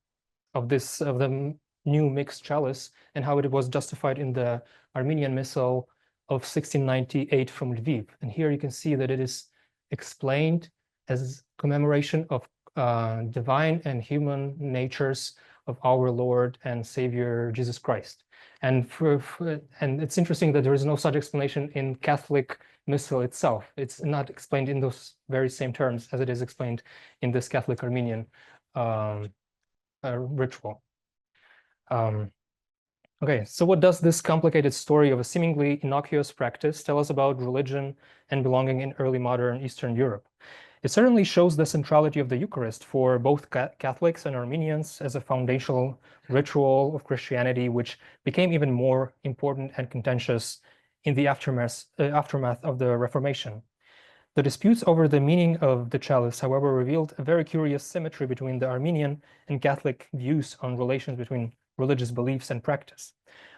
new mixed chalice and how it was justified in the Armenian Missal of 1698 from Lviv. And here you can see that it is explained as commemoration of divine and human natures of our Lord and Savior Jesus Christ. And it's interesting that there is no such explanation in Catholic Missal itself. It's not explained in those very same terms as it is explained in this Catholic Armenian ritual. Okay, so what does this complicated story of a seemingly innocuous practice tell us about religion and belonging in early modern Eastern Europe? It certainly shows the centrality of the Eucharist for both Catholics and Armenians as a foundational ritual of Christianity, which became even more important and contentious in the aftermath of the Reformation. The disputes over the meaning of the chalice, however, revealed a very curious symmetry between the Armenian and Catholic views on relations between religious beliefs and practice.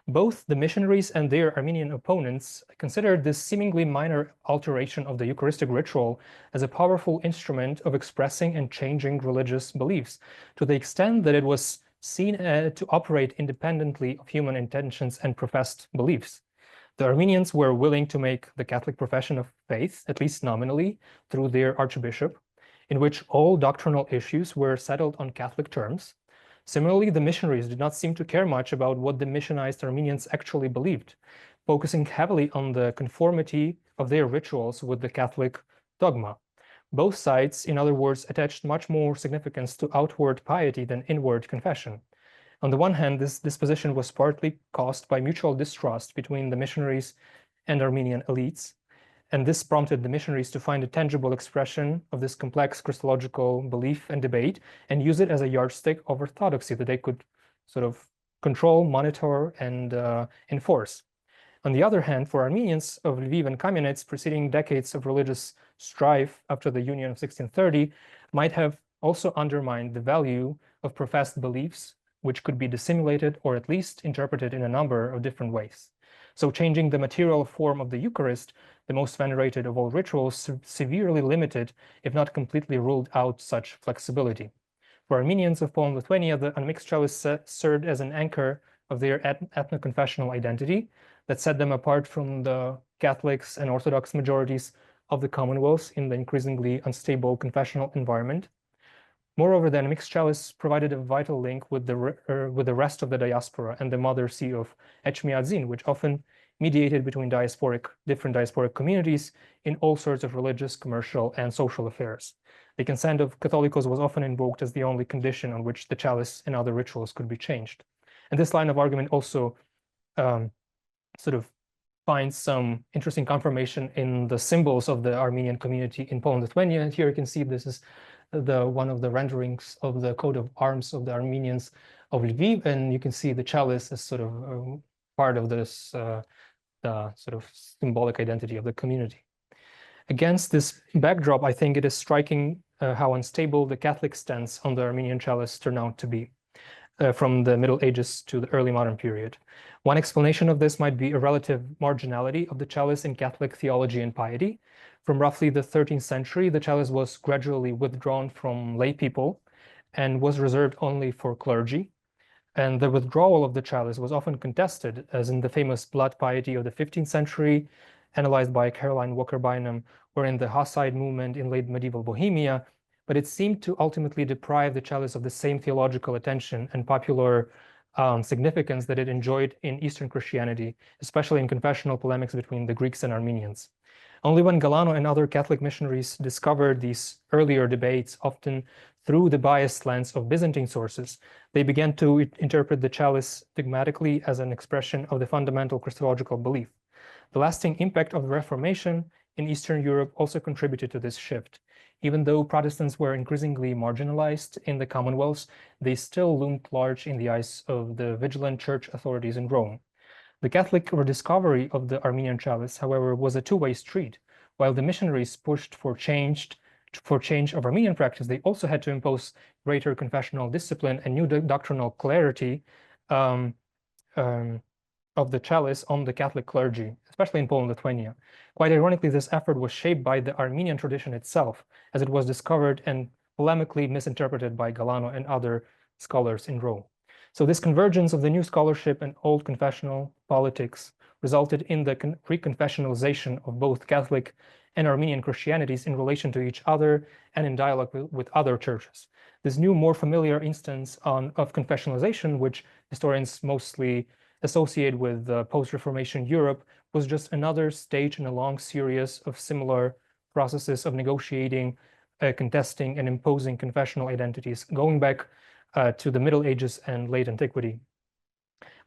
Both the missionaries and their Armenian opponents considered this seemingly minor alteration of the Eucharistic ritual as a powerful instrument of expressing and changing religious beliefs, to the extent that it was seen to operate independently of human intentions and professed beliefs. The Armenians were willing to make the Catholic profession of faith, at least nominally, through their archbishop, in which all doctrinal issues were settled on Catholic terms. Similarly, the missionaries did not seem to care much about what the missionized Armenians actually believed, focusing heavily on the conformity of their rituals with the Catholic dogma. Both sides, in other words, attached much more significance to outward piety than inward confession. On the one hand, this disposition was partly caused by mutual distrust between the missionaries and Armenian elites, and this prompted the missionaries to find a tangible expression of this complex Christological belief and debate and use it as a yardstick of orthodoxy that they could sort of control, monitor, and enforce. On the other hand, for Armenians of Lviv and Kamianets, preceding decades of religious strife after the Union of 1630 might have also undermined the value of professed beliefs, which could be dissimulated or at least interpreted in a number of different ways. So changing the material form of the Eucharist, the most venerated of all rituals, severely limited, if not completely ruled out, such flexibility. For Armenians of Poland-Lithuania, the unmixed chalice served as an anchor of their ethno-confessional identity that set them apart from the Catholics and Orthodox majorities of the Commonwealth in the increasingly unstable confessional environment. Moreover, the unmixed chalice provided a vital link with the rest of the diaspora and the mother see of Echmiadzin, which often mediated between different diasporic communities in all sorts of religious, commercial, and social affairs. The consent of Catholicos was often invoked as the only condition on which the chalice and other rituals could be changed. And this line of argument also sort of finds some interesting confirmation in the symbols of the Armenian community in Poland-Lithuania. And here you can see this is one of the renderings of the coat of arms of the Armenians of Lviv, and you can see the chalice as sort of part of this the sort of symbolic identity of the community. Against this backdrop, I think it is striking how unstable the Catholic stance on the Armenian chalice turned out to be from the Middle Ages to the early modern period. One explanation of this might be a relative marginality of the chalice in Catholic theology and piety. From roughly the 13th century, the chalice was gradually withdrawn from lay people and was reserved only for clergy. And the withdrawal of the chalice was often contested, as in the famous blood piety of the 15th century, analyzed by Caroline Walker-Bynum, or in the Hussite movement in late medieval Bohemia, but it seemed to ultimately deprive the chalice of the same theological attention and popular significance that it enjoyed in Eastern Christianity, especially in confessional polemics between the Greeks and Armenians. Only when Galano and other Catholic missionaries discovered these earlier debates, often through the biased lens of Byzantine sources, they began to interpret the chalice dogmatically as an expression of the fundamental Christological belief. The lasting impact of the Reformation in Eastern Europe also contributed to this shift. Even though Protestants were increasingly marginalized in the Commonwealths, they still loomed large in the eyes of the vigilant church authorities in Rome. The Catholic rediscovery of the Armenian chalice, however, was a two-way street. While the missionaries pushed for change of Armenian practice, they also had to impose greater confessional discipline and new doctrinal clarity of the chalice on the Catholic clergy, especially in Poland-Lithuania. Quite ironically, this effort was shaped by the Armenian tradition itself, as it was discovered and polemically misinterpreted by Galano and other scholars in Rome. So this convergence of the new scholarship and old confessional politics resulted in the reconfessionalization of both Catholic and Armenian Christianities in relation to each other and in dialogue with other churches. This new, more familiar instance of confessionalization, which historians mostly associate with post-Reformation Europe, was just another stage in a long series of similar processes of negotiating, contesting, and imposing confessional identities, going back to the Middle Ages and late antiquity.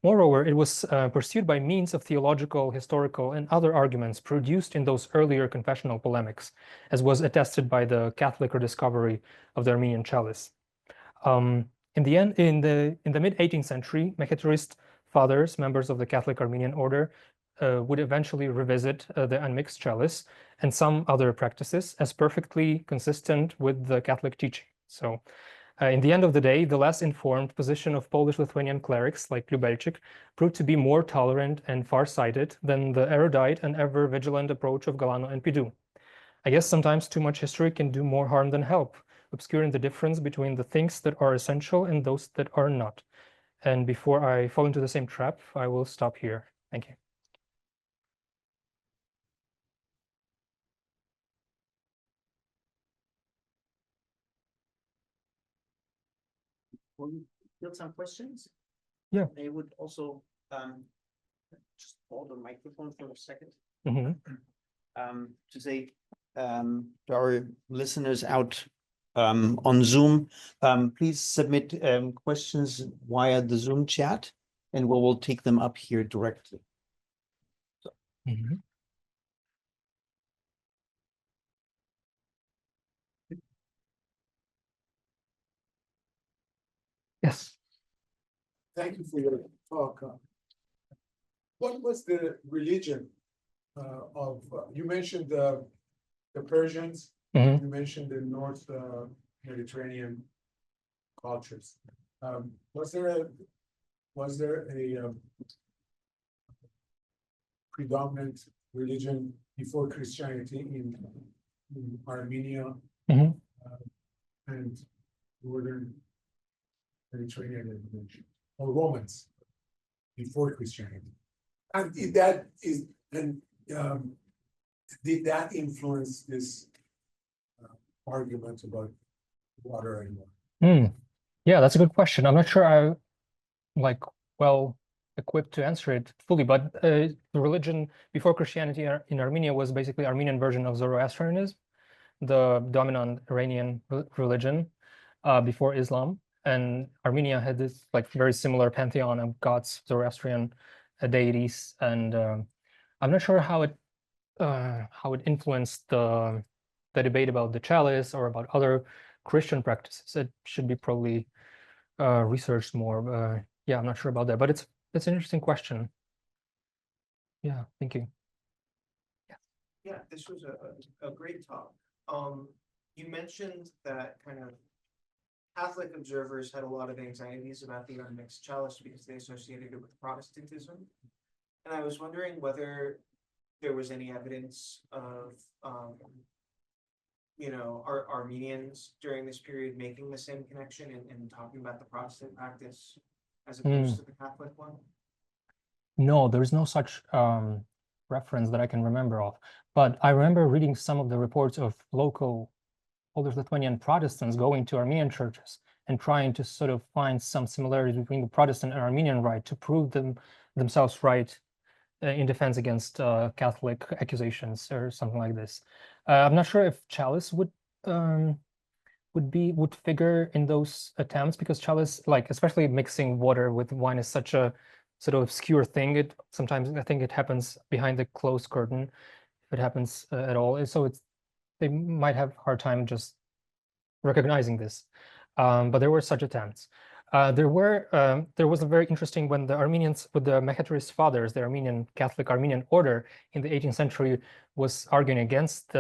Moreover, it was pursued by means of theological, historical, and other arguments produced in those earlier confessional polemics, as was attested by the Catholic rediscovery of the Armenian chalice. In the mid-18th century, Mechiterist fathers, members of the Catholic Armenian order, would eventually revisit the unmixed chalice and some other practices as perfectly consistent with the Catholic teaching. So, in the end of the day, the less informed position of Polish-Lithuanian clerics like Lubelczyk proved to be more tolerant and far-sighted than the erudite and ever-vigilant approach of Galano and Pidu. I guess sometimes too much history can do more harm than help, obscuring the difference between the things that are essential and those that are not. And before I fall into the same trap, I will stop here. Thank you. Will you field some questions? Yeah. They would also just hold the microphone for a second. To say to our listeners out on Zoom, please submit questions via the Zoom chat, and we will take them up here directly. Yes. Thank you for your talk. What was the religion of, you mentioned the Persians, you mentioned the North Mediterranean cultures. Was there a predominant religion before Christianity in Armenia and northern Mediterranean or Romans before Christianity? And did that influence this argument about water and water? Yeah, that's a good question. I'm not sure I'm well equipped to answer it fully, but the religion before Christianity in Armenia was basically Armenian version of Zoroastrianism, the dominant Iranian religion before Islam. And Armenia had this very similar pantheon of gods, Zoroastrian deities, and I'm not sure how it influenced the debate about the chalice or about other Christian practices. It should be probably researched more. Yeah, I'm not sure about that, but it's an interesting question. Yeah, thank you. Yeah, this was a great talk. You mentioned that kind of Catholic observers had a lot of anxieties about the unmixed chalice because they associated it with Protestantism. And I was wondering whether there was any evidence of, Armenians during this period making the same connection and talking about the Protestant practice as opposed to the Catholic one? No, there's no such reference that I can remember of. But I remember reading some of the reports of local Polish-Lithuanian Protestants going to Armenian churches and trying to sort of find some similarities between the Protestant and Armenian rite to prove themselves right in defense against Catholic accusations or something like this. I'm not sure if chalice would figure in those attempts, because chalice, like especially mixing water with wine, is such a sort of obscure thing. It sometimes, I think, it happens behind the closed curtain, if it happens at all. And so they might have a hard time just recognizing this. But there were such attempts. There was a very interesting, when the Armenians, with the Mecheterist fathers, the Armenian Catholic Armenian order in the 18th century was arguing against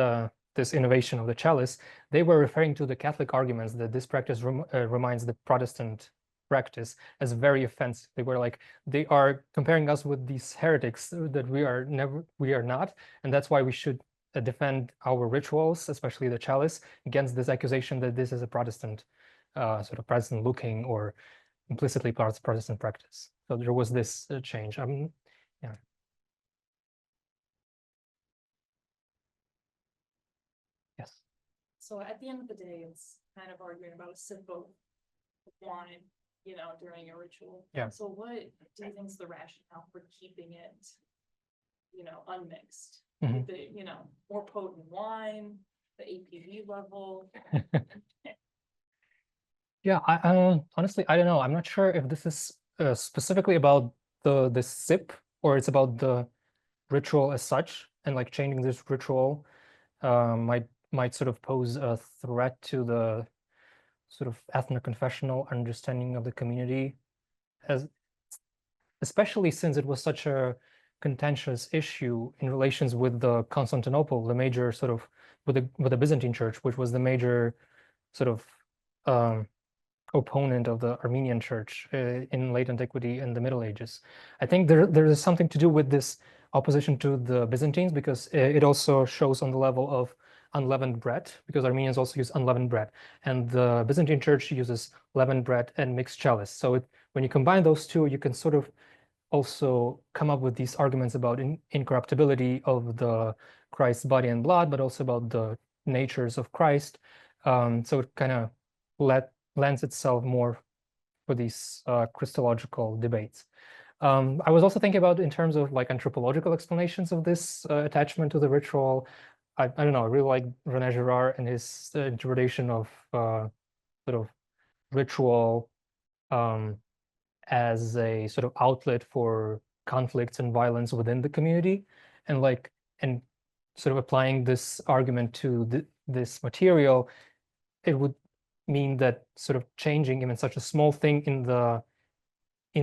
this innovation of the chalice. They were referring to the Catholic arguments that this practice reminds the Protestant practice as very offensive. They were like, they are comparing us with these heretics that we are not, and that's why we should defend our rituals, especially the chalice, against this accusation that this is a Protestant, sort of Protestant looking or implicitly Protestant practice. So there was this change. Yeah. Yes. So at the end of the day, it's kind of arguing about a sip of wine, during a ritual. Yeah. So what do you think is the rationale for keeping it, unmixed? Mhm. The, more potent wine, the APV level. Yeah, I honestly, I don't know. I'm not sure if this is specifically about the sip, or it's about the ritual as such, and like changing this ritual might sort of pose a threat to the sort of ethno-confessional understanding of the community, especially since it was such a contentious issue in relations with the Constantinople, the major sort of with the Byzantine Church, which was the major sort of opponent of the Armenian Church in late antiquity and the Middle Ages. I think there is something to do with this opposition to the Byzantines, because it also shows on the level of unleavened bread, because Armenians also use unleavened bread, and the Byzantine Church uses leavened bread and mixed chalice. So when you combine those two, you can sort of also come up with these arguments about incorruptibility of the Christ's body and blood, but also about the natures of Christ. So it kind of lends itself more for these Christological debates. I was also thinking about in terms of like anthropological explanations of this attachment to the ritual. I don't know, I really like René Girard and his interpretation of sort of ritual as a sort of outlet for conflicts and violence within the community, and sort of applying this argument to this material, it would mean that sort of changing even such a small thing in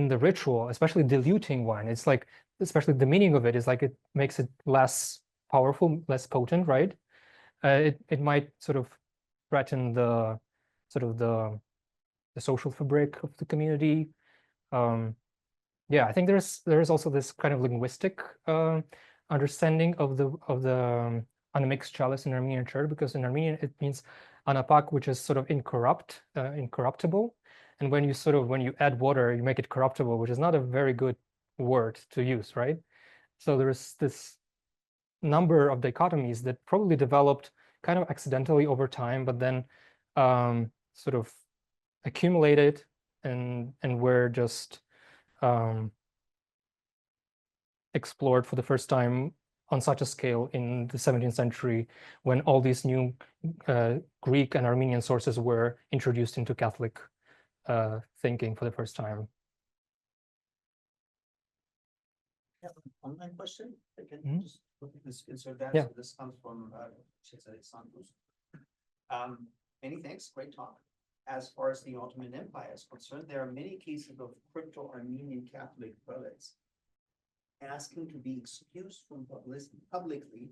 the ritual, especially diluting wine, it's like, especially the meaning of it is like it makes it less powerful, less potent, right? It might sort of threaten the sort of the social fabric of the community. Yeah, I think there's also this kind of linguistic understanding of the unmixed chalice in Armenian Church, because in Armenian it means anapak, which is sort of incorruptible, and when you add water, you make it corruptible, which is not a very good word to use, right? So there's this number of dichotomies that probably developed kind of accidentally over time, but then sort of accumulated and were just explored for the first time on such a scale in the 17th century, when all these new Greek and Armenian sources were introduced into Catholic thinking for the first time. Yeah, online question. I can Mhm. just insert that. Yeah. So this comes from Cesare Santos. Many thanks. Great talk. As far as the Ottoman Empire is concerned, there are many cases of crypto-Armenian Catholic prelates asking to be excused from publicly,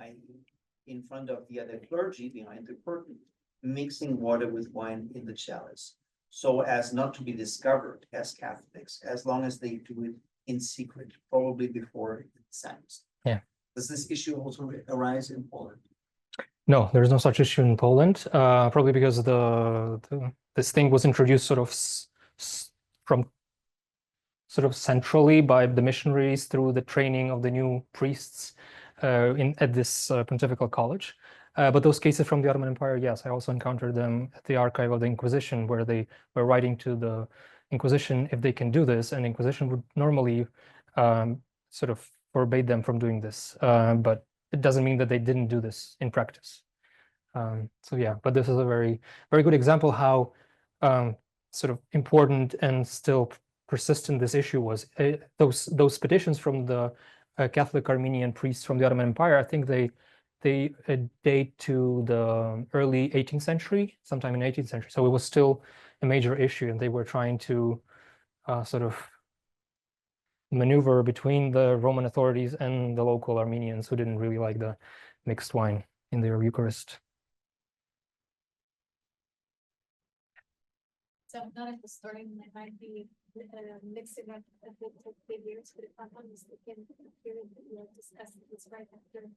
i.e., in front of the other clergy behind the curtain, mixing water with wine in the chalice, so as not to be discovered as Catholics, as long as they do it in secret, probably before it's sentenced. Yeah. Does this issue also arise in Poland? No, there's no such issue in Poland, probably because this thing was introduced sort of from sort of centrally by the missionaries through the training of the new priests at this pontifical college. But those cases from the Ottoman Empire, yes, I also encountered them at the archive of the Inquisition, where they were writing to the Inquisition if they can do this, and Inquisition would normally sort of forbade them from doing this, but it doesn't mean that they didn't do this in practice. So yeah, but this is a very, very good example how sort of important and still persistent this issue was. Those petitions from the Catholic Armenian priests from the Ottoman Empire, I think they date to the early 18th century, sometime in 18th century. So it was still a major issue, and they were trying to sort of maneuver between the Roman authorities and the local Armenians who didn't really like the mixed wine in their Eucharist. So I'm not a historian, I might be mixing up a bit of figures, but if I'm not mistaken, the period that we are discussing is right after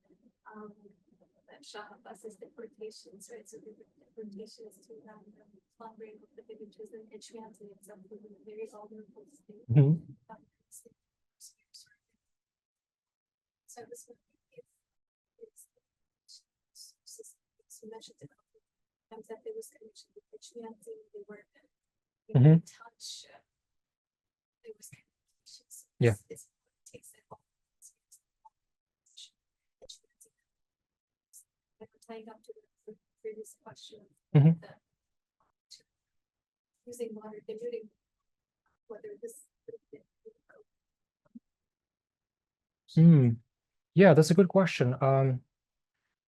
Shah Abbas's deportations, right? So the deportations to Hungary of the villages and Etchmiadzin itself was a very vulnerable state. So this would be you mentioned it times that there was connection with Etchmiadzin, they were in touch. There was communications. Yeah. It takes it all. And we're tying up to the previous question. Using water, diluting, whether this. Yeah, that's a good question. I'm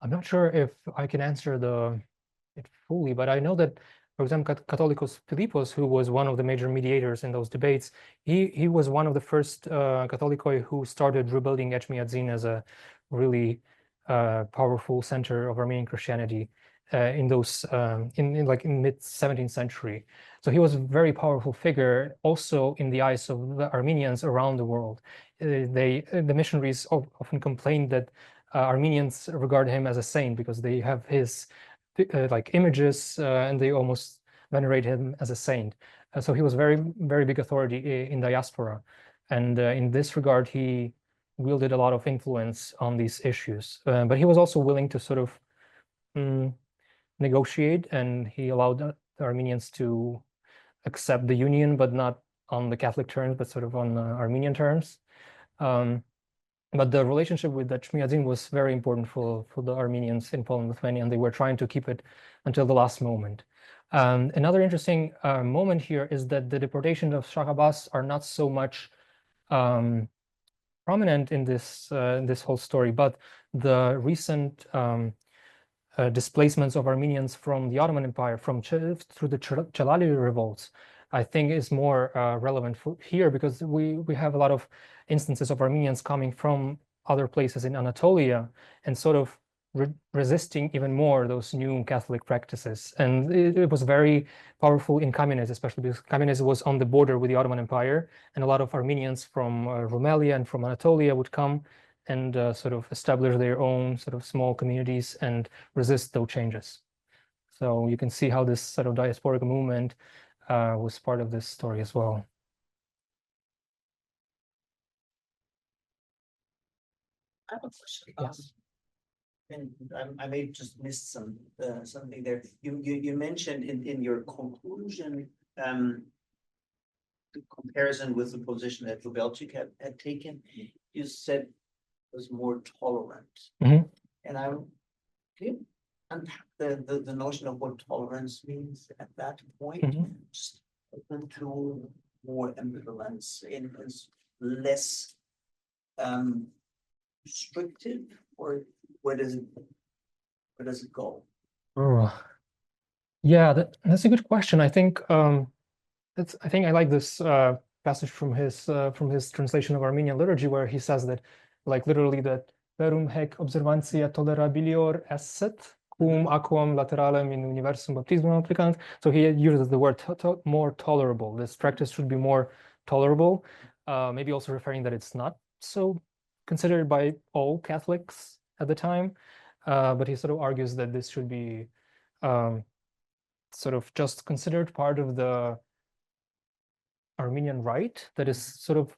not sure if I can answer it fully, but I know that, for example, Catholicos Philippos, who was one of the major mediators in those debates, he was one of the first Catholicoi who started rebuilding Etchmiadzin as a really powerful center of Armenian Christianity in those in mid 17th century. So he was a very powerful figure also in the eyes of the Armenians around the world. The missionaries often complained that Armenians regard him as a saint because they have his like images and they almost venerate him as a saint. So he was very, very big authority in diaspora. And in this regard, he wielded a lot of influence on these issues. But he was also willing to sort of negotiate, and he allowed the Armenians to accept the union, but not on the Catholic terms, but sort of on Armenian terms. But the relationship with the Etchmiadzin was very important for the Armenians in Poland-Lithuania, and they were trying to keep it until the last moment. Another interesting moment here is that the deportation of Shah Abbas are not so much prominent in this whole story, but the recent displacements of Armenians from the Ottoman Empire through the Chelali revolts, I think is more relevant here, because we have a lot of instances of Armenians coming from other places in Anatolia and sort of resisting even more those new Catholic practices. And it was very powerful in Kamianets, especially because Kamianets was on the border with the Ottoman Empire, and a lot of Armenians from Rumelia and from Anatolia would come and sort of establish their own sort of small communities and resist those changes. So you can see how this sort of diasporic movement was part of this story as well. I have a question. Yes. And I may just missed something there. You mentioned in your conclusion the comparison with the position that Lubelczyk had taken. You said was more tolerant, and can you unpack the notion of what tolerance means at that point? Just open to more ambivalence in less restrictive, or where does it go? Oh, yeah, that's a good question. I think I think I like this passage from his translation of Armenian liturgy, where he says that, like, literally, that verum haec observantia tolerabilior esset cum aquam lateralem in universum baptismum applicant. So he uses the word more tolerable. This practice should be more tolerable, maybe also referring that it's not so considered by all Catholics at the time, but he sort of argues that this should be sort of just considered part of the Armenian Rite. That is sort of,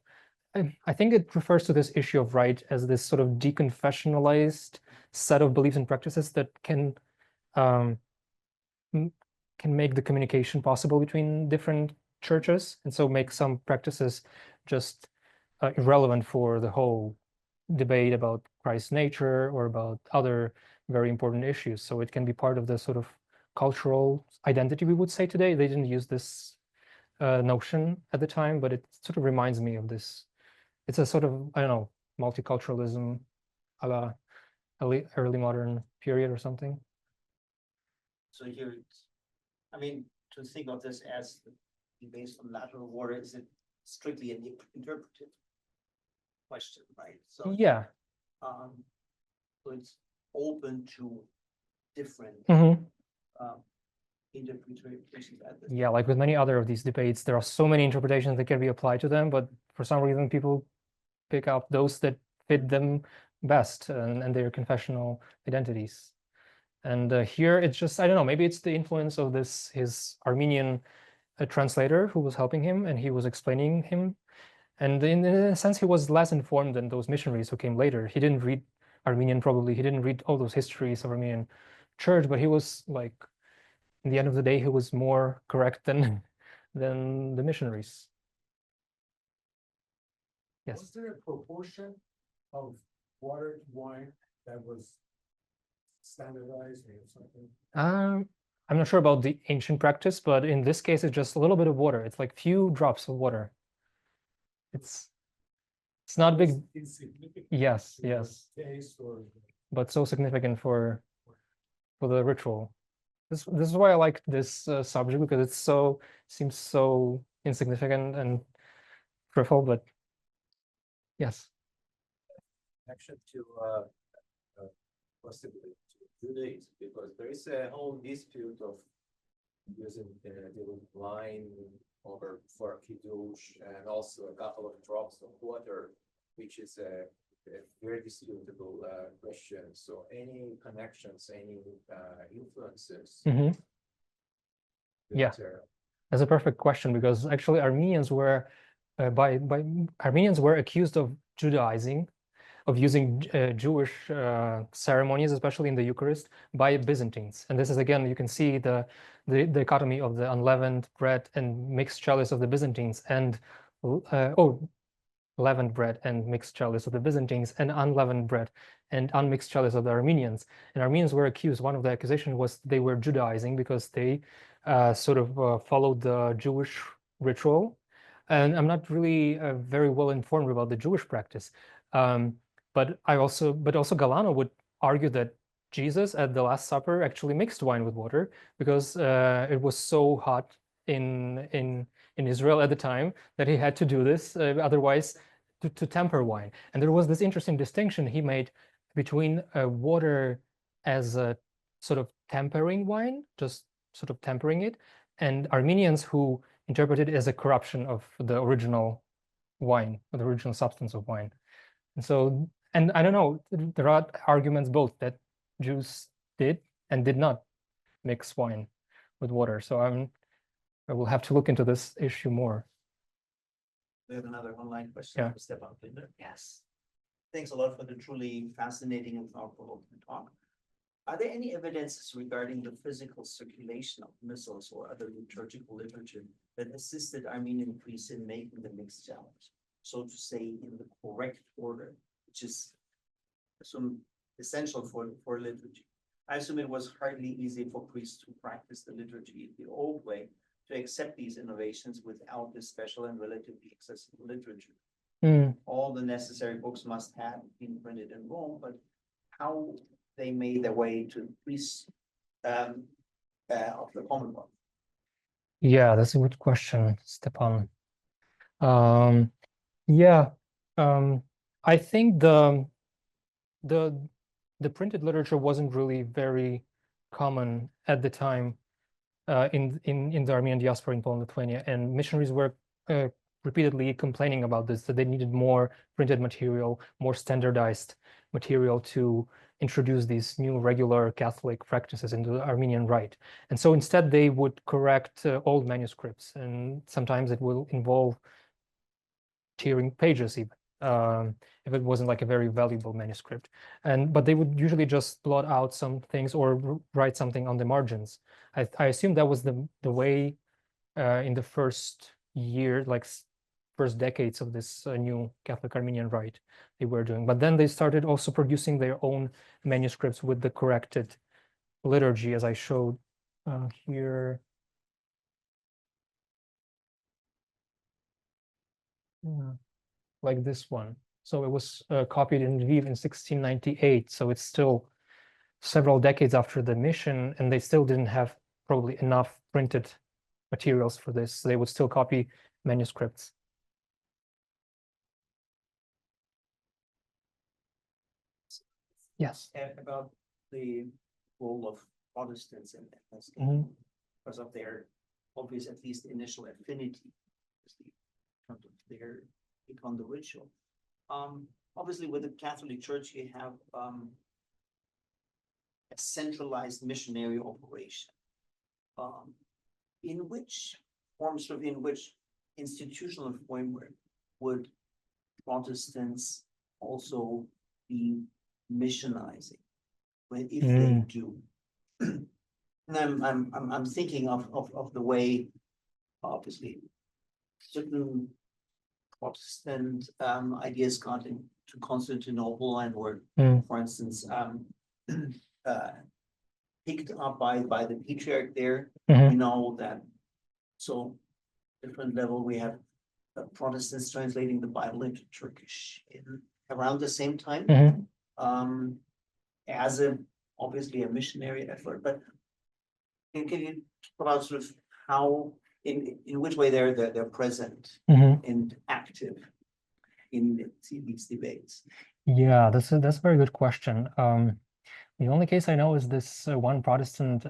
I think it refers to this issue of Rite as this sort of deconfessionalized set of beliefs and practices that can make the communication possible between different churches, and so make some practices just irrelevant for the whole debate about Christ's nature or about other very important issues. So it can be part of the sort of cultural identity, we would say today. They didn't use this notion at the time, but it sort of reminds me of this. It's a sort of, I don't know, multiculturalism a la early modern period or something. So here, I mean, to think of this as based on lateral water, is it strictly an interpretive question, right? So Yeah. So it's open to different interpretations at this. Yeah, like with many other of these debates, there are so many interpretations that can be applied to them, but for some reason people pick up those that fit them best and their confessional identities. And here it's just, I don't know, maybe it's the influence of his Armenian translator who was helping him, and he was explaining him. And in a sense, he was less informed than those missionaries who came later. He didn't read Armenian, probably. He didn't read all those histories of Armenian church, but he was like, in the end of the day, he was more correct than the missionaries. Yes. Was there a proportion of water to wine that was standardized or something? I'm not sure about the ancient practice, but in this case, it's just a little bit of water. It's like few drops of water. It's not big. Insignificant. Yes, to yes. the taste or But so significant for the ritual. This is why I like this subject, because it seems so insignificant and trivial, but yes. Connection to possibly to Judaism, because there is a whole dispute of using diluted wine over for kiddush, and also a couple of drops of water, which is a very disputable question. So any connections, any influences? Yeah, that's a perfect question, because actually Armenians were Armenians were accused of Judaizing, of using Jewish ceremonies, especially in the Eucharist, by Byzantines. And this is, again, you can see the dichotomy of the unleavened bread and mixed chalice of the Byzantines, and leavened bread and mixed chalice of the Byzantines, and unleavened bread and unmixed chalice of the Armenians. And Armenians were accused, one of the accusations was they were Judaizing because they sort of followed the Jewish ritual. And I'm not really very well informed about the Jewish practice. But also Galano would argue that Jesus at the Last Supper actually mixed wine with water, because it was so hot in Israel at the time that he had to do this, otherwise to temper wine. And there was this interesting distinction he made between water as a sort of tempering wine, just sort of tempering it, and Armenians who interpreted it as a corruption of the original wine, or the original substance of wine. And so, and I don't know, there are arguments both that Jews did and did not mix wine with water. So I will have to look into this issue more. We have another online question. Yeah. Stefan Binder. Yes. Thanks a lot for the truly fascinating and thought-provoking talk. Are there any evidences regarding the physical circulation of missals or other liturgical literature that assisted Armenian priests in making the mixed chalice, so to say, in the correct order, which is essential for liturgy? I assume it was hardly easy for priests to practice the liturgy the old way, to accept these innovations without this special and relatively accessible literature. All the necessary books must have been printed in Rome, but how they made their way to the priests of the Commonwealth? Yeah, that's a good question, Stepan. I think the printed literature wasn't really very common at the time in the Armenian diaspora in Poland-Lithuania, and missionaries were repeatedly complaining about this, that they needed more printed material, more standardized material to introduce these new regular Catholic practices into the Armenian Rite. And so instead they would correct old manuscripts, and sometimes it will involve tearing pages even, if it wasn't like a very valuable manuscript. But they would usually just blot out some things or write something on the margins. I assume that was the way in the first year, like first decades of this new Catholic Armenian Rite they were doing. But then they started also producing their own manuscripts with the corrected liturgy, as I showed here. Like this one. So it was copied in Lviv in 1698. So it's still several decades after the mission, and they still didn't have probably enough printed materials for this. So they would still copy manuscripts. Yes. About the role of Protestants in ethnicity, because of their obvious, at least initial affinity, in terms of their take on the ritual. Obviously, with the Catholic Church, you have a centralized missionary operation. In which forms of, in which institutional framework would Protestants also be missionizing, when if they do? And I'm thinking of the way, obviously, certain Protestant ideas got into Constantinople and were, for instance, picked up by the patriarch there. You know that. So, different level, we have Protestants translating the Bible into Turkish around the same time, as obviously a missionary effort. But can you talk about sort of how, in which way they're present and active in these debates? Yeah, that's a very good question. The only case I know is this one Protestant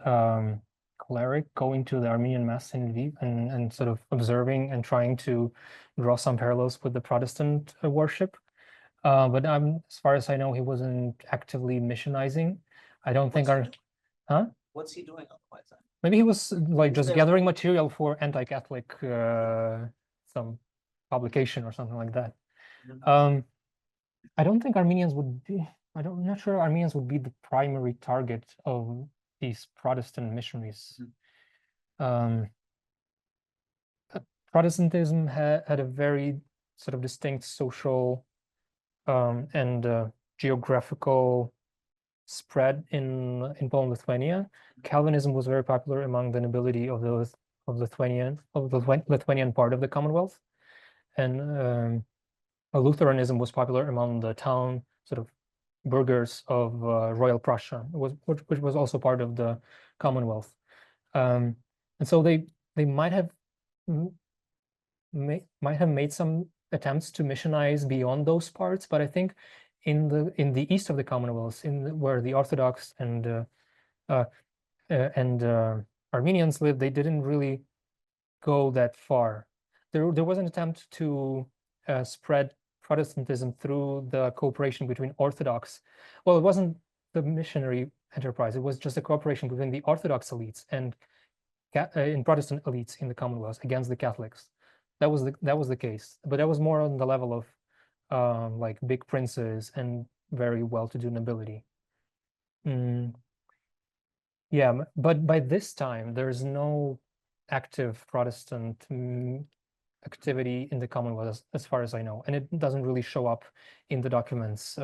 cleric going to the Armenian Mass in Lviv and sort of observing and trying to draw some parallels with the Protestant worship. But as far as I know, he wasn't actively missionizing. I don't think What's he doing otherwise? Maybe he was like just gathering material for anti-Catholic some publication or something like that. I don't think Armenians would be. I'm not sure Armenians would be the primary target of these Protestant missionaries. Protestantism had a very sort of distinct social and geographical spread in Poland-Lithuania. Calvinism was very popular among the nobility of the Lithuanian part of the Commonwealth, and Lutheranism was popular among the town sort of burghers of Royal Prussia, which was also part of the Commonwealth, and so they might have made some attempts to missionize beyond those parts, but I think in the east of the Commonwealth, where the Orthodox and Armenians live, they didn't really go that far. There was an attempt to spread Protestantism through the cooperation between Orthodox. Well, it wasn't the missionary enterprise; it was just a cooperation between the Orthodox elites and in Protestant elites in the Commonwealth against the Catholics. That was the case, but that was more on the level of like big princes and very well-to-do nobility. Yeah, but by this time, there's no active Protestant activity in the Commonwealth, as far as I know, and it doesn't really show up in the documents